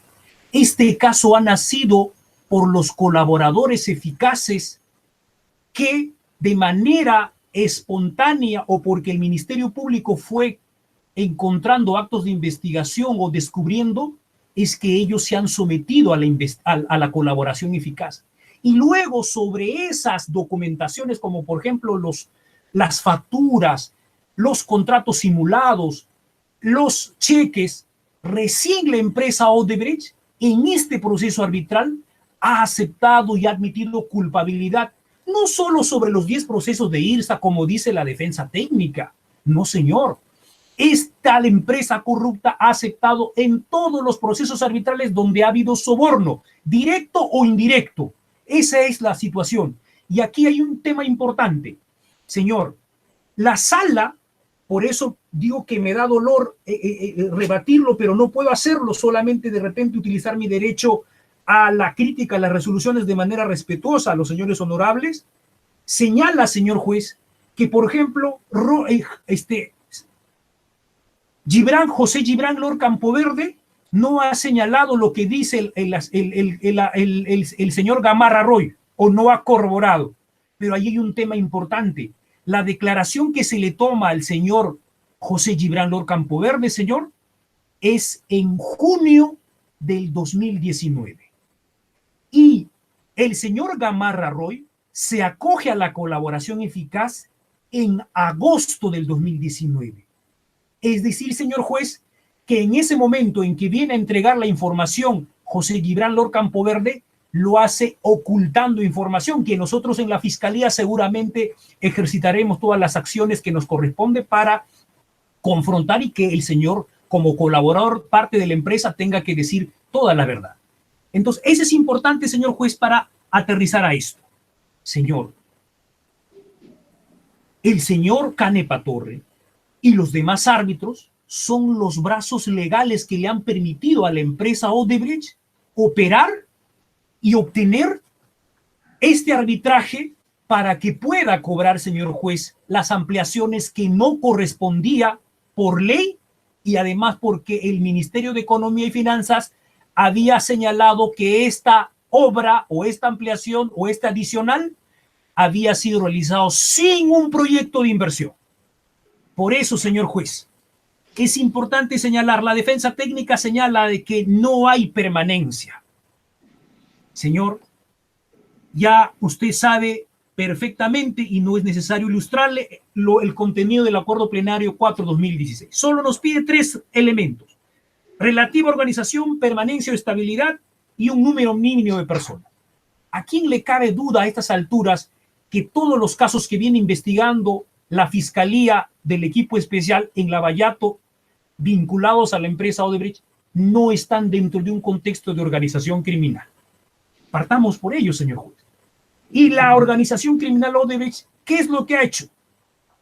Este caso ha nacido por los colaboradores eficaces que de manera espontánea o porque el Ministerio Público fue encontrando actos de investigación o descubriendo, es que ellos se han sometido a la colaboración eficaz. Y luego sobre esas documentaciones, como por ejemplo las facturas, los contratos simulados, los cheques, recién la empresa Odebrecht en este proceso arbitral ha aceptado y ha admitido culpabilidad, no solo sobre los 10 procesos de IRSA, como dice la defensa técnica. No, señor. Esta empresa corrupta ha aceptado en todos los procesos arbitrales donde ha habido soborno, directo o indirecto. Esa es la situación. Y aquí hay un tema importante. Señor, la sala, por eso digo que me da dolor rebatirlo, pero no puedo hacerlo, solamente de repente utilizar mi derecho a la crítica, a las resoluciones de manera respetuosa a los señores honorables, señala, señor juez, que por ejemplo, José Gibran Lord Campoverde no ha señalado lo que dice el señor Gamarra Roy, o no ha corroborado. Pero ahí hay un tema importante. La declaración que se le toma al señor José Gibran Lord Campoverde, señor, es en junio del 2019. Y el señor Gamarra Roy se acoge a la colaboración eficaz en agosto del 2019. Es decir, señor juez, que en ese momento en que viene a entregar la información José Gibran Lord Campoverde, lo hace ocultando información que nosotros en la Fiscalía seguramente ejercitaremos todas las acciones que nos corresponde para confrontar y que el señor, como colaborador, parte de la empresa, tenga que decir toda la verdad. Entonces, eso es importante, señor juez, para aterrizar a esto. Señor, el señor Canepa Torre y los demás árbitros son los brazos legales que le han permitido a la empresa Odebrecht operar y obtener este arbitraje para que pueda cobrar, señor juez, las ampliaciones que no correspondía por ley y además porque el Ministerio de Economía y Finanzas había señalado que esta obra o esta ampliación o este adicional había sido realizado sin un proyecto de inversión. Por eso, señor juez, es importante señalar, la defensa técnica señala de que no hay permanencia. Señor, ya usted sabe perfectamente y no es necesario ilustrarle el contenido del acuerdo plenario 4/2016. Solo nos pide 3 elementos: relativa organización, permanencia o estabilidad y un número mínimo de personas. ¿A quién le cabe duda a estas alturas que todos los casos que viene investigando la Fiscalía del equipo especial en Lavallato vinculados a la empresa Odebrecht no están dentro de un contexto de organización criminal? Partamos por ello, señor juez. Y la organización criminal Odebrecht, ¿qué es lo que ha hecho?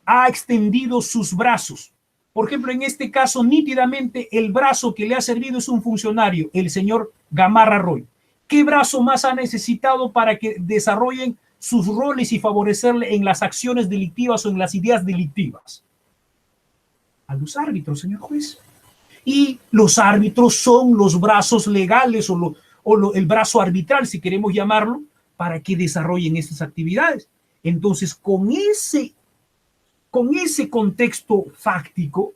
Ha extendido sus brazos. Por ejemplo, en este caso, nítidamente el brazo que le ha servido es un funcionario, el señor Gamarra Roy. ¿Qué brazo más ha necesitado para que desarrollen sus roles y favorecerle en las acciones delictivas o en las ideas delictivas? A los árbitros, señor juez. Y los árbitros son los brazos legales el brazo arbitral, si queremos llamarlo, para que desarrollen estas actividades. Entonces, con ese contexto fáctico,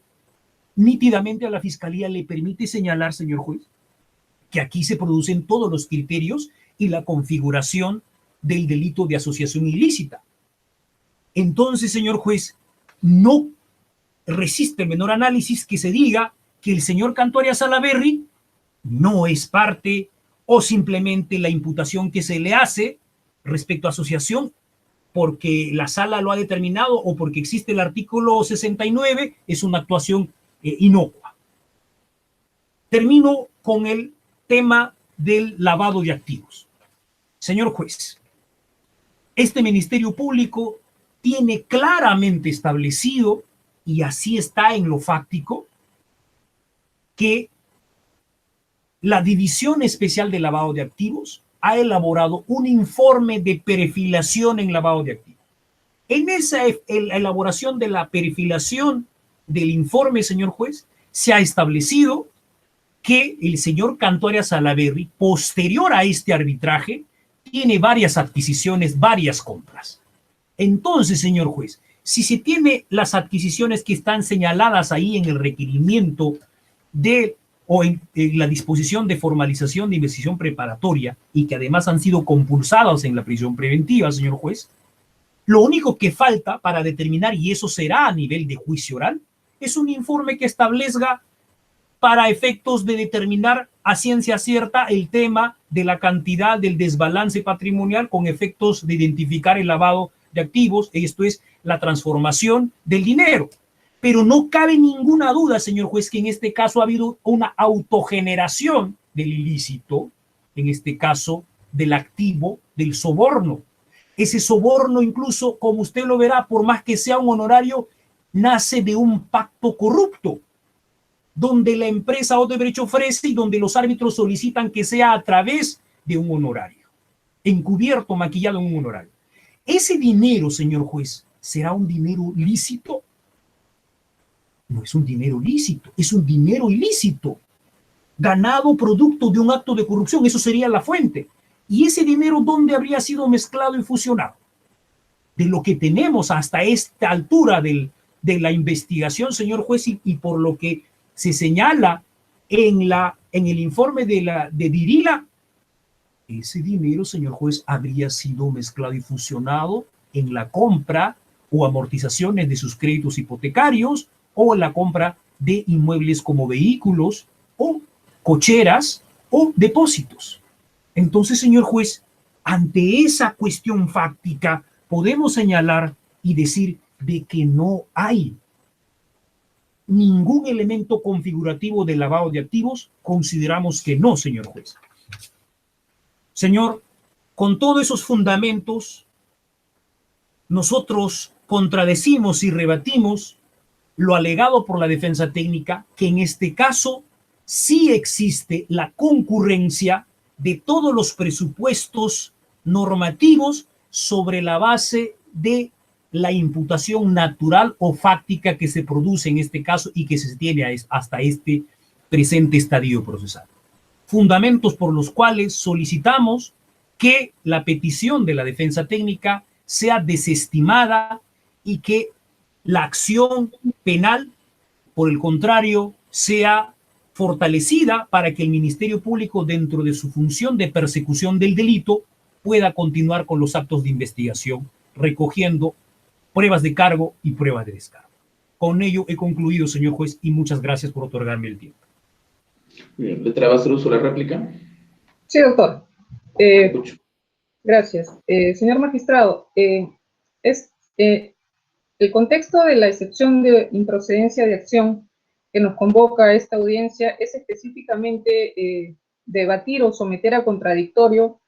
nítidamente a la Fiscalía le permite señalar, señor juez, que aquí se producen todos los criterios y la configuración del delito de asociación ilícita. Entonces, señor juez, no resiste el menor análisis que se diga que el señor Cantuaria Salaverry no es parte o simplemente la imputación que se le hace respecto a asociación porque la sala lo ha determinado o porque existe el artículo 69, es una actuación inocua. Termino con el tema del lavado de activos. Señor juez, este Ministerio Público tiene claramente establecido, y así está en lo fáctico, que la División Especial de Lavado de Activos ha elaborado un informe de perfilación en lavado de activos. En esa elaboración de la perfilación del informe, señor juez, se ha establecido que el señor Cantuaria Salaverry, posterior a este arbitraje, tiene varias adquisiciones, varias compras. Entonces, señor juez, si se tiene las adquisiciones que están señaladas ahí en el requerimiento o en la disposición de formalización de investigación preparatoria y que además han sido compulsadas en la prisión preventiva, señor juez, lo único que falta para determinar, y eso será a nivel de juicio oral, es un informe que establezca para efectos de determinar a ciencia cierta el tema de la cantidad del desbalance patrimonial con efectos de identificar el lavado de activos, esto es la transformación del dinero. Pero no cabe ninguna duda, señor juez, que en este caso ha habido una autogeneración del ilícito, en este caso del activo del soborno. Ese soborno incluso, como usted lo verá, por más que sea un honorario, nace de un pacto corrupto, donde la empresa Odebrecht ofrece y donde los árbitros solicitan que sea a través de un honorario, encubierto, maquillado en un honorario. Ese dinero, señor juez, ¿será un dinero lícito? No es un dinero lícito, es un dinero ilícito, ganado producto de un acto de corrupción, eso sería la fuente. ¿Y ese dinero dónde habría sido mezclado y fusionado? De lo que tenemos hasta esta altura del de la investigación, señor juez, y por lo que se señala en el informe de Dirila, ese dinero, señor juez, habría sido mezclado y fusionado en la compra o amortizaciones de sus créditos hipotecarios o en la compra de inmuebles como vehículos o cocheras o depósitos. Entonces, señor juez, ante esa cuestión fáctica, podemos señalar y decir de que no hay ningún elemento configurativo de lavado de activos. Consideramos que no, señor juez. Señor, con todos esos fundamentos, nosotros contradecimos y rebatimos lo alegado por la defensa técnica, que en este caso sí existe la concurrencia de todos los presupuestos normativos sobre la base de la imputación natural o fáctica que se produce en este caso y que se tiene hasta este presente estadio procesal. Fundamentos por los cuales solicitamos que la petición de la defensa técnica sea desestimada y que la acción penal, por el contrario, sea fortalecida para que el Ministerio Público, dentro de su función de persecución del delito, pueda continuar con los actos de investigación, recogiendo pruebas de cargo y pruebas de descargo. Con ello he concluido, señor juez, y muchas gracias por otorgarme el tiempo. Bien, ¿letra va a hacer uso de la réplica? Sí, doctor. Gracias. Señor magistrado, el contexto de la excepción de improcedencia de acción que nos convoca a esta audiencia es específicamente debatir o someter a contradictorio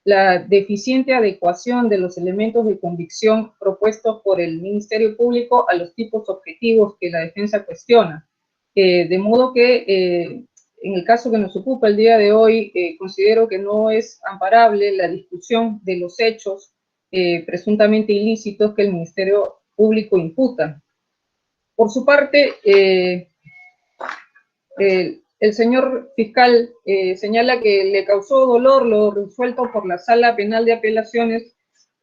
la deficiente adecuación de los elementos de convicción propuestos por el Ministerio Público a los tipos objetivos que la defensa cuestiona. De modo que, en el caso que nos ocupa el día de hoy, considero que no es amparable la discusión de los hechos presuntamente ilícitos que el Ministerio Público imputa. Por su parte, el señor fiscal señala que le causó dolor lo resuelto por la Sala Penal de Apelaciones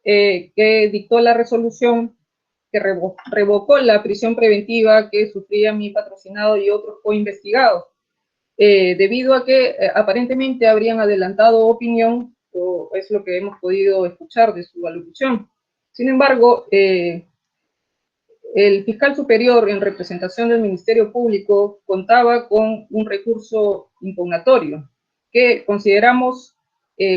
que dictó la resolución que revocó la prisión preventiva que sufría mi patrocinado y otros coinvestigados, debido a que aparentemente habrían adelantado opinión, o es lo que hemos podido escuchar de su alocución. Sin embargo, el fiscal superior, en representación del Ministerio Público, contaba con un recurso impugnatorio que consideramos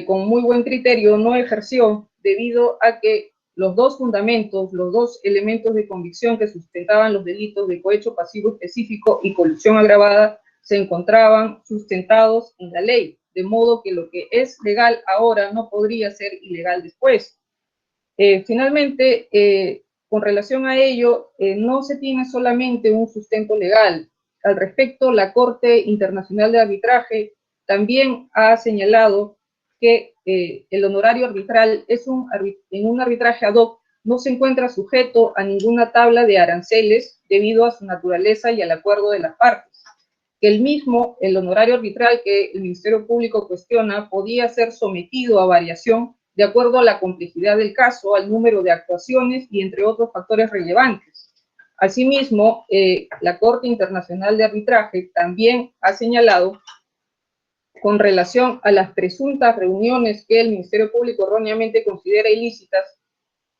con muy buen criterio no ejerció, debido a que los dos fundamentos, los dos elementos de convicción que sustentaban los delitos de cohecho pasivo específico y colusión agravada se encontraban sustentados en la ley, de modo que lo que es legal ahora no podría ser ilegal después. Finalmente, con relación a ello, no se tiene solamente un sustento legal. Al respecto, la Corte Internacional de Arbitraje también ha señalado que el honorario arbitral en un arbitraje ad hoc no se encuentra sujeto a ninguna tabla de aranceles debido a su naturaleza y al acuerdo de las partes. Que el honorario arbitral que el Ministerio Público cuestiona podía ser sometido a variación de acuerdo a la complejidad del caso, al número de actuaciones y entre otros factores relevantes. Asimismo, la Corte Internacional de Arbitraje también ha señalado, con relación a las presuntas reuniones que el Ministerio Público erróneamente considera ilícitas,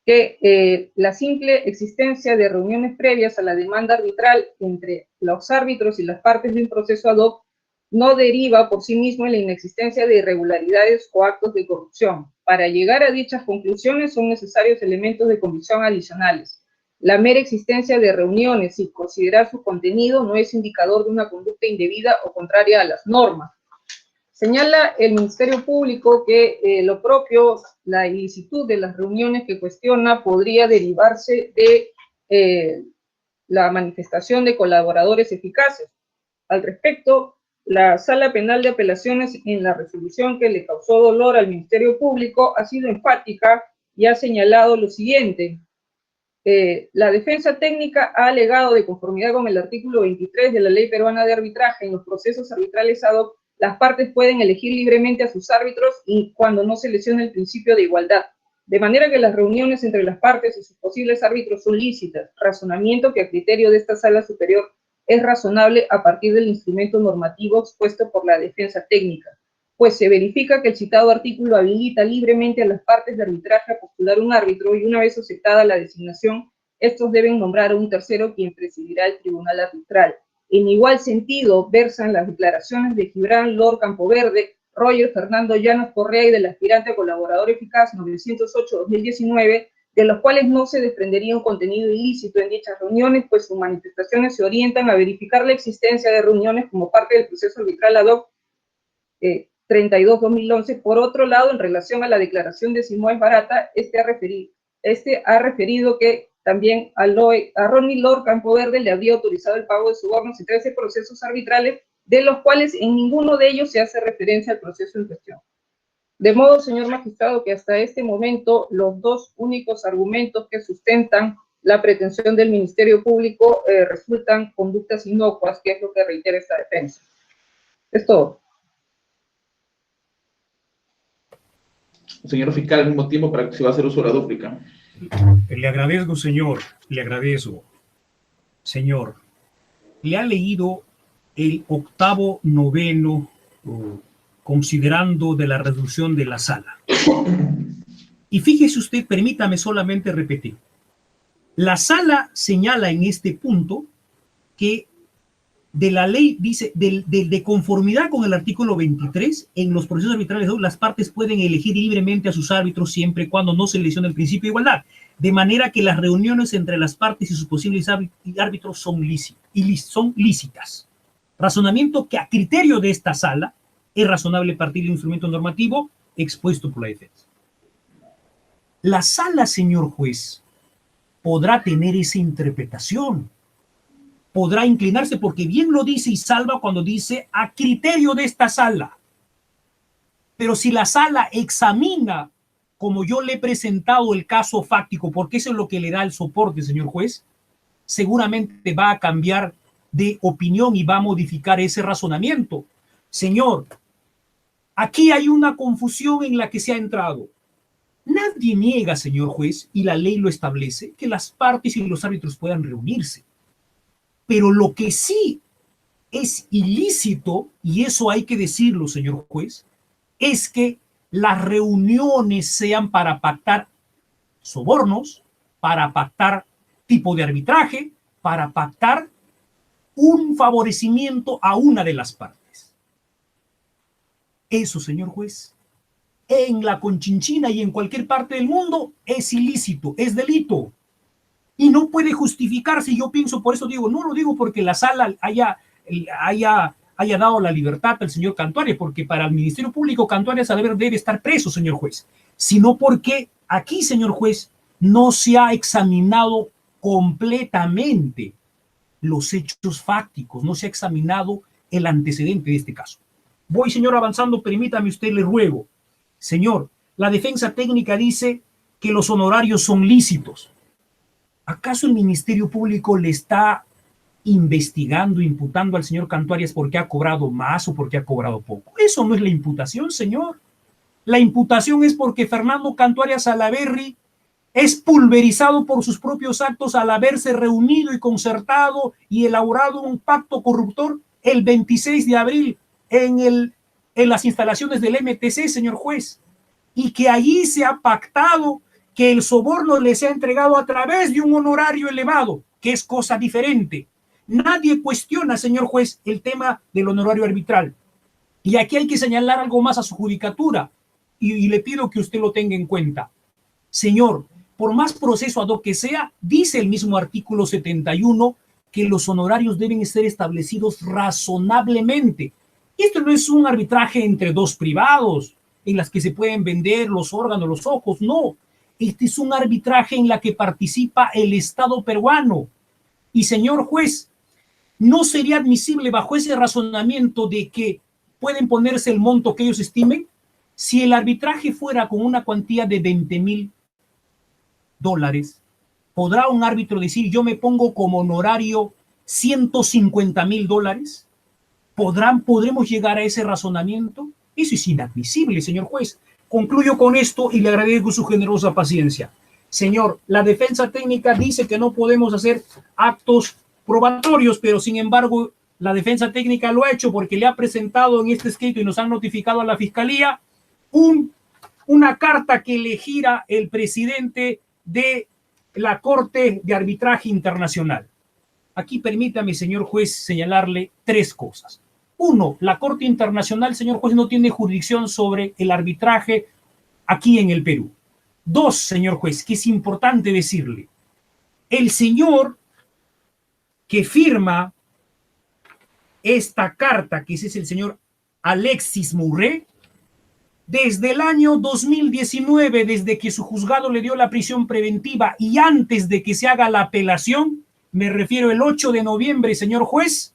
que la simple existencia de reuniones previas a la demanda arbitral entre los árbitros y las partes de un proceso ad hoc no deriva por sí mismo en la inexistencia de irregularidades o actos de corrupción. Para llegar a dichas conclusiones son necesarios elementos de convicción adicionales. La mera existencia de reuniones sin considerar su contenido no es indicador de una conducta indebida o contraria a las normas. Señala el Ministerio Público que lo propio, la ilicitud de las reuniones que cuestiona podría derivarse de la manifestación de colaboradores eficaces. Al respecto, la Sala Penal de Apelaciones, en la resolución que le causó dolor al Ministerio Público, ha sido enfática y ha señalado lo siguiente. La defensa técnica ha alegado, de conformidad con el artículo 23 de la Ley Peruana de Arbitraje, en los procesos arbitrales ad hoc, las partes pueden elegir libremente a sus árbitros y cuando no se lesiona el principio de igualdad. de manera que las reuniones entre las partes y sus posibles árbitros son lícitas, razonamiento que a criterio de esta sala superior es razonable a partir del instrumento normativo expuesto por la defensa técnica, pues se verifica que el citado artículo habilita libremente a las partes de arbitraje a postular un árbitro y una vez aceptada la designación, estos deben nombrar a un tercero quien presidirá el tribunal arbitral. En igual sentido, versan las declaraciones de Gibran Lord Campoverde, Roger Fernando Llanos Correa y del aspirante a colaborador eficaz 908-2019, de los cuales no se desprendería un contenido ilícito en dichas reuniones, pues sus manifestaciones se orientan a verificar la existencia de reuniones como parte del proceso arbitral ad hoc 32-2011. Por otro lado, en relación a la declaración de Simón Barata, este ha referido que también a Ronnie Lord Campoverde le habría autorizado el pago de sobornos en 13 procesos arbitrales, de los cuales en ninguno de ellos se hace referencia al proceso en cuestión. De modo, señor magistrado, que hasta este momento los dos únicos argumentos que sustentan la pretensión del Ministerio Público resultan conductas inocuas, que es lo que reitera esta defensa. Es todo. Señor fiscal, al mismo tiempo, para que se va a hacer uso de la dúplica. Le agradezco, señor, le agradezco. Señor, ¿le ha leído el octavo noveno considerando de la reducción de la sala? Y fíjese usted, permítame solamente repetir. La sala señala en este punto que de la ley, dice, de conformidad con el artículo 23, en los procesos arbitrales las partes pueden elegir libremente a sus árbitros siempre y cuando no se lesione el principio de igualdad, de manera que las reuniones entre las partes y sus posibles árbitros son lícitas. Razonamiento que a criterio de esta sala es razonable partir del instrumento normativo expuesto por la defensa. La sala, señor juez, podrá tener esa interpretación, podrá inclinarse, porque bien lo dice y salva cuando dice a criterio de esta sala. Pero si la sala examina, como yo le he presentado el caso fáctico, porque eso es lo que le da el soporte, señor juez, seguramente va a cambiar de opinión y va a modificar ese razonamiento. Señor, aquí hay una confusión en la que se ha entrado. Nadie niega, señor juez, y la ley lo establece, que las partes y los árbitros puedan reunirse. Pero lo que sí es ilícito, y eso hay que decirlo, señor juez, es que las reuniones sean para pactar sobornos, para pactar tipo de arbitraje, para pactar un favorecimiento a una de las partes. Eso, señor juez, en la Conchinchina y en cualquier parte del mundo es ilícito, es delito. Y no puede justificarse, yo pienso, por eso digo, no lo digo porque la sala haya dado la libertad al señor Cantuarias, porque para el Ministerio Público Cantuarias debe estar preso, señor juez, sino porque aquí, señor juez, no se ha examinado completamente los hechos fácticos, no se ha examinado el antecedente de este caso. Voy, señor, avanzando, permítame usted, le ruego. Señor, la defensa técnica dice que los honorarios son lícitos. ¿Acaso el Ministerio Público le está investigando, imputando al señor Cantuarias porque ha cobrado más o porque ha cobrado poco? Eso no es la imputación, señor. La imputación es porque Fernando Cantuarias Salaverry es pulverizado por sus propios actos al haberse reunido y concertado y elaborado un pacto corruptor el 26 de abril en las instalaciones del MTC, señor juez, y que allí se ha pactado que el soborno le sea entregado a través de un honorario elevado, que es cosa diferente. Nadie cuestiona, señor juez, el tema del honorario arbitral. Y aquí hay que señalar algo más a su judicatura, y le pido que usted lo tenga en cuenta. Señor, por más proceso ad hoc que sea, dice el mismo artículo 71 que los honorarios deben ser establecidos razonablemente. Esto no es un arbitraje entre dos privados, en las que se pueden vender los órganos, los ojos, no. Este es un arbitraje en la que participa el Estado peruano. Y señor juez, ¿no sería admisible bajo ese razonamiento de que pueden ponerse el monto que ellos estimen? Si el arbitraje fuera con una cuantía de $20,000, ¿podrá un árbitro decir yo me pongo como honorario $150,000? ¿Podremos llegar a ese razonamiento? Eso es inadmisible, señor juez. Concluyo con esto y le agradezco su generosa paciencia. Señor, la defensa técnica dice que no podemos hacer actos probatorios, pero sin embargo la defensa técnica lo ha hecho porque le ha presentado en este escrito y nos han notificado a la Fiscalía una carta que le gira el presidente de la Corte de Arbitraje Internacional. Aquí permítame, señor juez, señalarle tres cosas. Uno, la Corte Internacional, señor juez, no tiene jurisdicción sobre el arbitraje aquí en el Perú. Dos, señor juez, que es importante decirle, el señor que firma esta carta, que ese es el señor Alexis Murré, desde el año 2019, desde que su juzgado le dio la prisión preventiva y antes de que se haga la apelación, me refiero el 8 de noviembre, señor juez,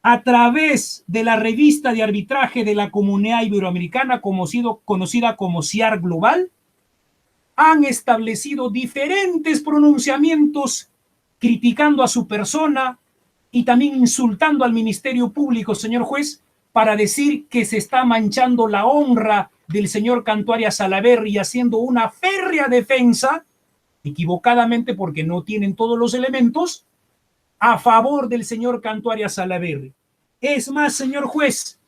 a través de la revista de arbitraje de la Comunidad Iberoamericana, conocida como CIAR Global, han establecido diferentes pronunciamientos criticando a su persona y también insultando al Ministerio Público, señor juez, para decir que se está manchando la honra del señor Canto Arias Salaverry y haciendo una férrea defensa, equivocadamente porque no tienen todos los elementos, a favor del señor Canto Arias Salaverry. Es más, señor juez,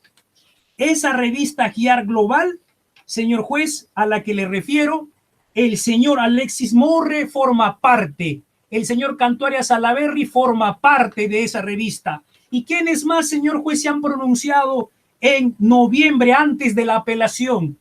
esa revista CIAR Global, señor juez, a la que le refiero, el señor Alexis Murré forma parte, el señor Canto Arias Salaverry forma parte de esa revista. ¿Y quiénes más, señor juez, se han pronunciado en noviembre antes de la apelación?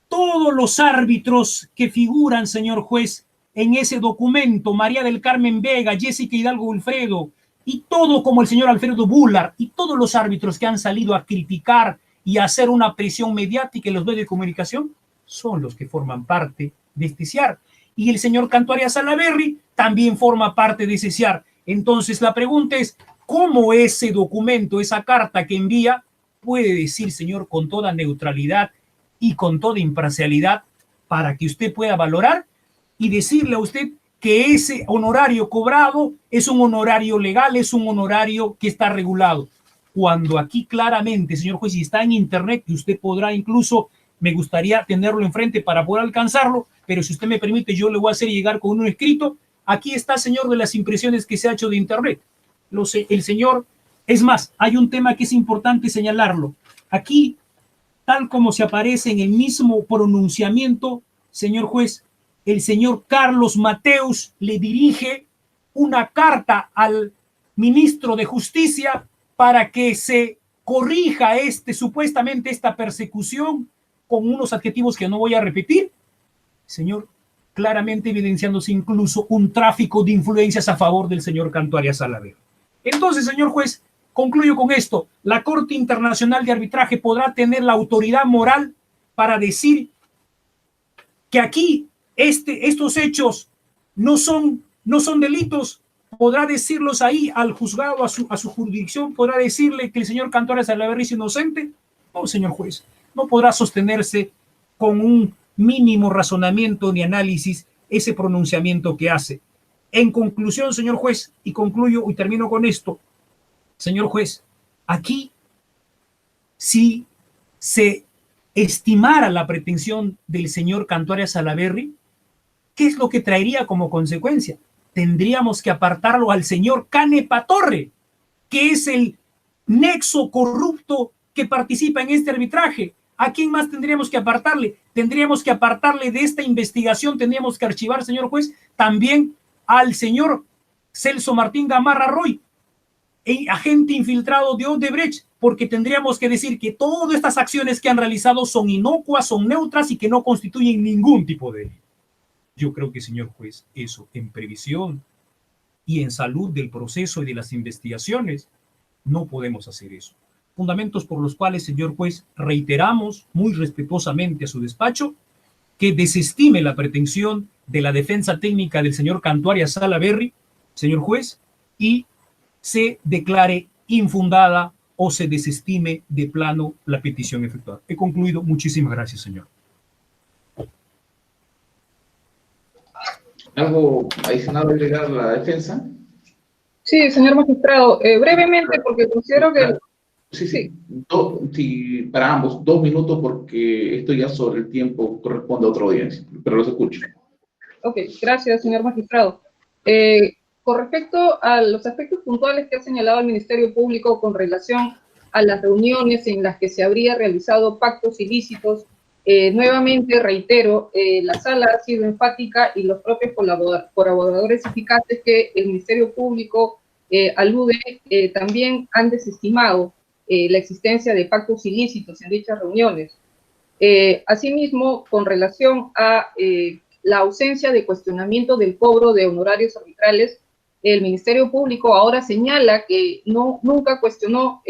Todos los árbitros que figuran, señor juez, en ese documento, María del Carmen Vega, Jessica Hidalgo Wilfredo, y todo como el señor Alfredo Bular, y todos los árbitros que han salido a criticar y a hacer una presión mediática en los medios de comunicación, son los que forman parte de este CIAR. Y el señor Canto Arias Salaverry también forma parte de ese CIAR. Entonces la pregunta es, ¿cómo ese documento, esa carta que envía, puede decir, señor, con toda neutralidad y con toda imparcialidad, para que usted pueda valorar y decirle a usted que ese honorario cobrado es un honorario legal, es un honorario que está regulado? Cuando aquí claramente, señor juez, si está en internet, y usted podrá incluso, me gustaría tenerlo enfrente para poder alcanzarlo, pero si usted me permite, yo le voy a hacer llegar con un escrito. Aquí está, señor, de las impresiones que se ha hecho de internet. El señor, es más, hay un tema que es importante señalarlo. Aquí, tal como se aparece en el mismo pronunciamiento, señor juez, el señor Carlos Mateus le dirige una carta al ministro de Justicia para que se corrija supuestamente esta persecución con unos adjetivos que no voy a repetir, señor, claramente evidenciándose incluso un tráfico de influencias a favor del señor Canto Arias Salaverry. Entonces, señor juez, concluyo con esto. La Corte Internacional de Arbitraje podrá tener la autoridad moral para decir que aquí estos hechos no son delitos. Podrá decirlos ahí al juzgado, a su jurisdicción, podrá decirle que el señor Canto Arias Salaverry es inocente. No, señor juez, no podrá sostenerse con un mínimo razonamiento ni análisis ese pronunciamiento que hace. En conclusión, señor juez, y concluyo y termino con esto, señor juez, aquí si se estimara la pretensión del señor Canto Arias Salaverry, ¿qué es lo que traería como consecuencia? Tendríamos que apartarlo al señor Canepa Torre, que es el nexo corrupto que participa en este arbitraje. ¿A quién más tendríamos que apartarle? Tendríamos que apartarle de esta investigación, tendríamos que archivar, señor juez, también al señor Celso Martín Gamarra Roy, agente infiltrado de Odebrecht, porque tendríamos que decir que todas estas acciones que han realizado son inocuas, son neutras y que no constituyen ningún tipo de delito. Yo creo que, señor juez, eso en previsión y en salud del proceso y de las investigaciones, no podemos hacer eso. Fundamentos por los cuales, señor juez, reiteramos muy respetuosamente a su despacho que desestime la pretensión de la defensa técnica del señor Canto Arias Salaverry, señor juez, y se declare infundada o se desestime de plano la petición efectuada. He concluido. Muchísimas gracias, señor. ¿Algo adicional a agregar a la defensa? Sí, señor magistrado, brevemente, porque considero que Sí. Sí, para ambos, 2 minutos porque estoy ya sobre el tiempo, corresponde a otra audiencia, pero los escucho. Ok, gracias, señor magistrado. Con respecto a los aspectos puntuales que ha señalado el Ministerio Público con relación a las reuniones en las que se habría realizado pactos ilícitos, nuevamente reitero, la sala ha sido enfática y los propios colaboradores eficaces que el Ministerio Público alude también han desestimado la existencia de pactos ilícitos en dichas reuniones. Asimismo, con relación a la ausencia de cuestionamiento del cobro de honorarios arbitrales, el Ministerio Público ahora señala que nunca cuestionó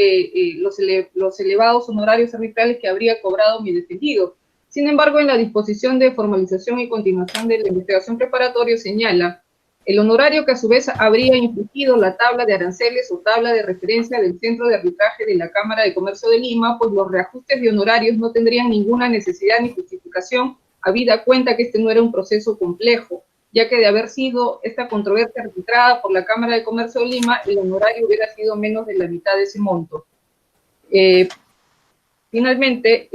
los elevados honorarios arbitrales que habría cobrado mi defendido. Sin embargo, en la disposición de formalización y continuación de la investigación preparatoria señala el honorario que a su vez habría infligido la tabla de aranceles o tabla de referencia del Centro de Arbitraje de la Cámara de Comercio de Lima, pues los reajustes de honorarios no tendrían ninguna necesidad ni justificación, habida cuenta que este no era un proceso complejo, ya que de haber sido esta controversia arbitrada por la Cámara de Comercio de Lima, el honorario hubiera sido menos de la mitad de ese monto. Finalmente,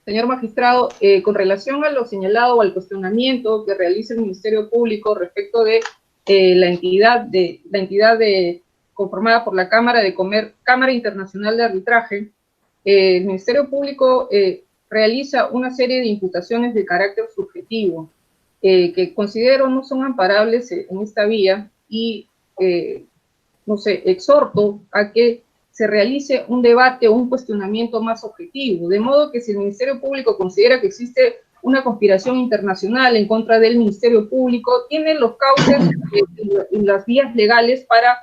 señor magistrado, con relación a lo señalado o al cuestionamiento que realiza el Ministerio Público respecto de la entidad conformada por la Cámara Internacional de Arbitraje, el Ministerio Público realiza una serie de imputaciones de carácter subjetivo que considero no son amparables en esta vía y, no sé, exhorto a que se realice un debate o un cuestionamiento más objetivo, de modo que si el Ministerio Público considera que existe una conspiración internacional en contra del Ministerio Público, tiene los cauces y las vías legales para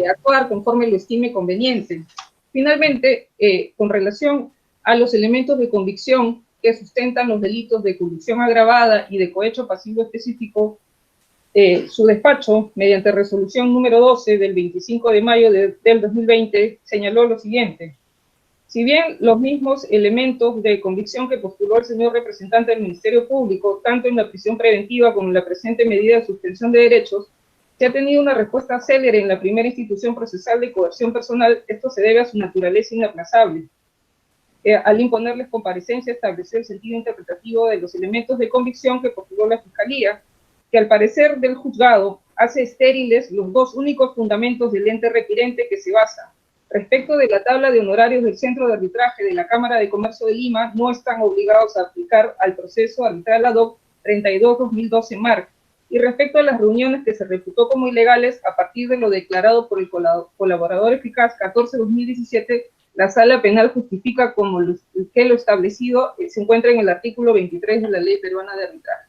actuar conforme lo estime conveniente. Finalmente, con relación a los elementos de convicción que sustentan los delitos de conducción agravada y de cohecho pasivo específico, su despacho, mediante resolución número 12 del 25 de mayo del 2020, señaló lo siguiente. Si bien los mismos elementos de convicción que postuló el señor representante del Ministerio Público, tanto en la prisión preventiva como en la presente medida de suspensión de derechos, se ha tenido una respuesta célere en la primera institución procesal de coerción personal, esto se debe a su naturaleza inaplazable. Al imponerles comparecencia, establecer el sentido interpretativo de los elementos de convicción que postuló la Fiscalía, que al parecer del juzgado hace estériles los dos únicos fundamentos del ente requirente que se basa. Respecto de la tabla de honorarios del Centro de Arbitraje de la Cámara de Comercio de Lima, no están obligados a aplicar al proceso arbitral ad hoc 32-2012 MARC. Y respecto a las reuniones que se reputó como ilegales, a partir de lo declarado por el colaborador eficaz 14-2017, la Sala Penal justifica como que lo establecido se encuentra en el artículo 23 de la Ley Peruana de Arbitraje.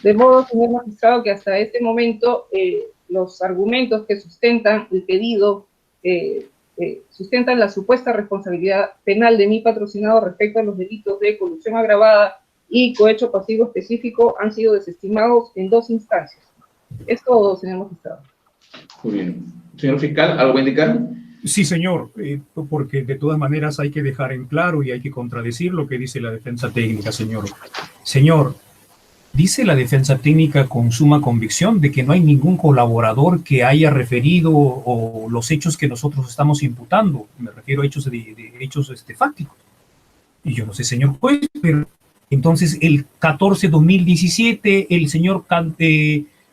De modo, señor magistrado, que hasta este momento los argumentos que sustentan el pedido sustentan la supuesta responsabilidad penal de mi patrocinado respecto a los delitos de colusión agravada y cohecho pasivo específico han sido desestimados en 2 instancias. Es todo, señor magistrado. Muy bien. Señor fiscal, ¿algo a indicar? Sí, señor, porque de todas maneras hay que dejar en claro y hay que contradecir lo que dice la defensa técnica, señor. Señor, dice la defensa técnica con suma convicción de que no hay ningún colaborador que haya referido o los hechos que nosotros estamos imputando. Me refiero a hechos hechos fácticos. Y yo no sé, señor juez, pero entonces el 14-2017 el señor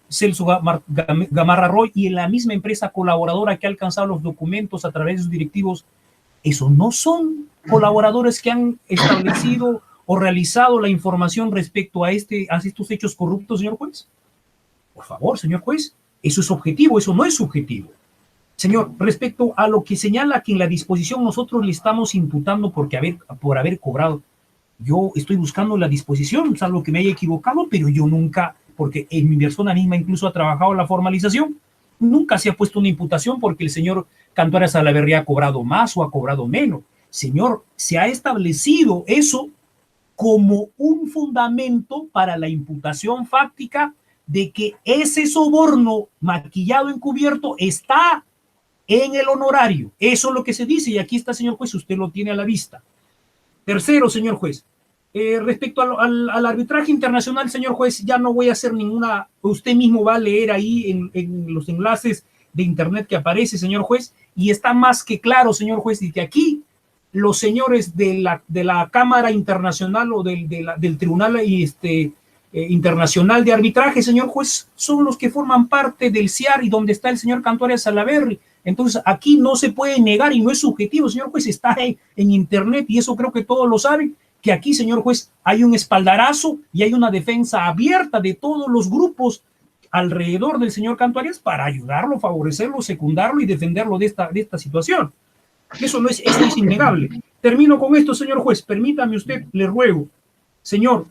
Celso Gamarra Roy y en la misma empresa colaboradora que ha alcanzado los documentos a través de sus directivos, ¿esos no son colaboradores que han establecido o realizado la información respecto a estos hechos corruptos, señor juez? Por favor, señor juez, eso es objetivo, eso no es subjetivo. Señor, respecto a lo que señala que en la disposición nosotros le estamos imputando por haber cobrado, yo estoy buscando la disposición, salvo que me haya equivocado, pero yo nunca, porque en mi persona misma incluso ha trabajado la formalización, nunca se ha puesto una imputación porque el señor Cantuaria Salaverría ha cobrado más o ha cobrado menos. Señor, se ha establecido eso como un fundamento para la imputación fáctica de que ese soborno maquillado encubierto está en el honorario. Eso es lo que se dice y aquí está, señor juez, usted lo tiene a la vista. Tercero, señor juez, respecto al arbitraje internacional, señor juez, ya no voy a hacer ninguna, usted mismo va a leer ahí en los enlaces de internet que aparece, señor juez, y está más que claro, señor juez, de que aquí los señores de la Cámara Internacional o del Tribunal Internacional de Arbitraje, señor juez, son los que forman parte del CIAR y donde está el señor Cantuaria Salaverry. Entonces, aquí no se puede negar y no es subjetivo, señor juez, está en internet y eso creo que todos lo saben, que aquí, señor juez, hay un espaldarazo y hay una defensa abierta de todos los grupos alrededor del señor Cantuarias para ayudarlo, favorecerlo, secundarlo y defenderlo de esta situación. Eso esto es innegable. Termino con esto, señor juez. Permítame usted, le ruego. Señor,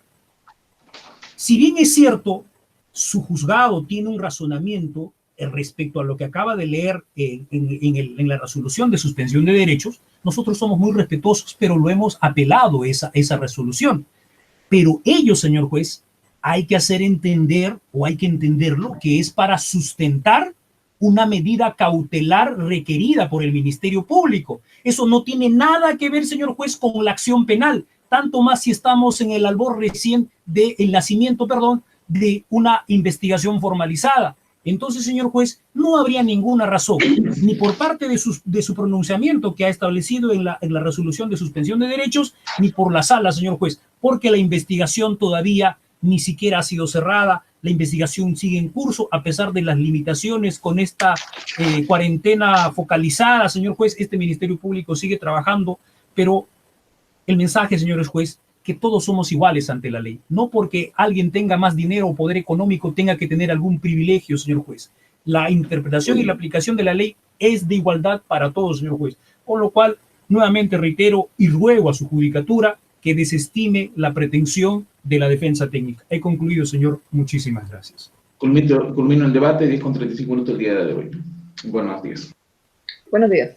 si bien es cierto, su juzgado tiene un razonamiento respecto a lo que acaba de leer en la resolución de suspensión de derechos, nosotros somos muy respetuosos, pero lo hemos apelado esa resolución. Pero ellos, señor juez, hay que hacer entender, o hay que entenderlo, que es para sustentar una medida cautelar requerida por el Ministerio Público. Eso no tiene nada que ver, señor juez, con la acción penal, tanto más si estamos en el albor recién del nacimiento, de una investigación formalizada. Entonces, señor juez, no habría ninguna razón, ni por parte de su pronunciamiento que ha establecido en la resolución de suspensión de derechos, ni por la sala, señor juez, porque la investigación todavía ni siquiera ha sido cerrada, la investigación sigue en curso, a pesar de las limitaciones con esta cuarentena focalizada, señor juez, este Ministerio Público sigue trabajando, pero el mensaje, señores juez, que todos somos iguales ante la ley. No porque alguien tenga más dinero o poder económico tenga que tener algún privilegio, señor juez. La interpretación y la aplicación de la ley es de igualdad para todos, señor juez. Con lo cual, nuevamente reitero y ruego a su judicatura que desestime la pretensión de la defensa técnica. He concluido, señor. Muchísimas gracias. Culmino el debate, 10:35 el día de hoy. Buenos días. Buenos días.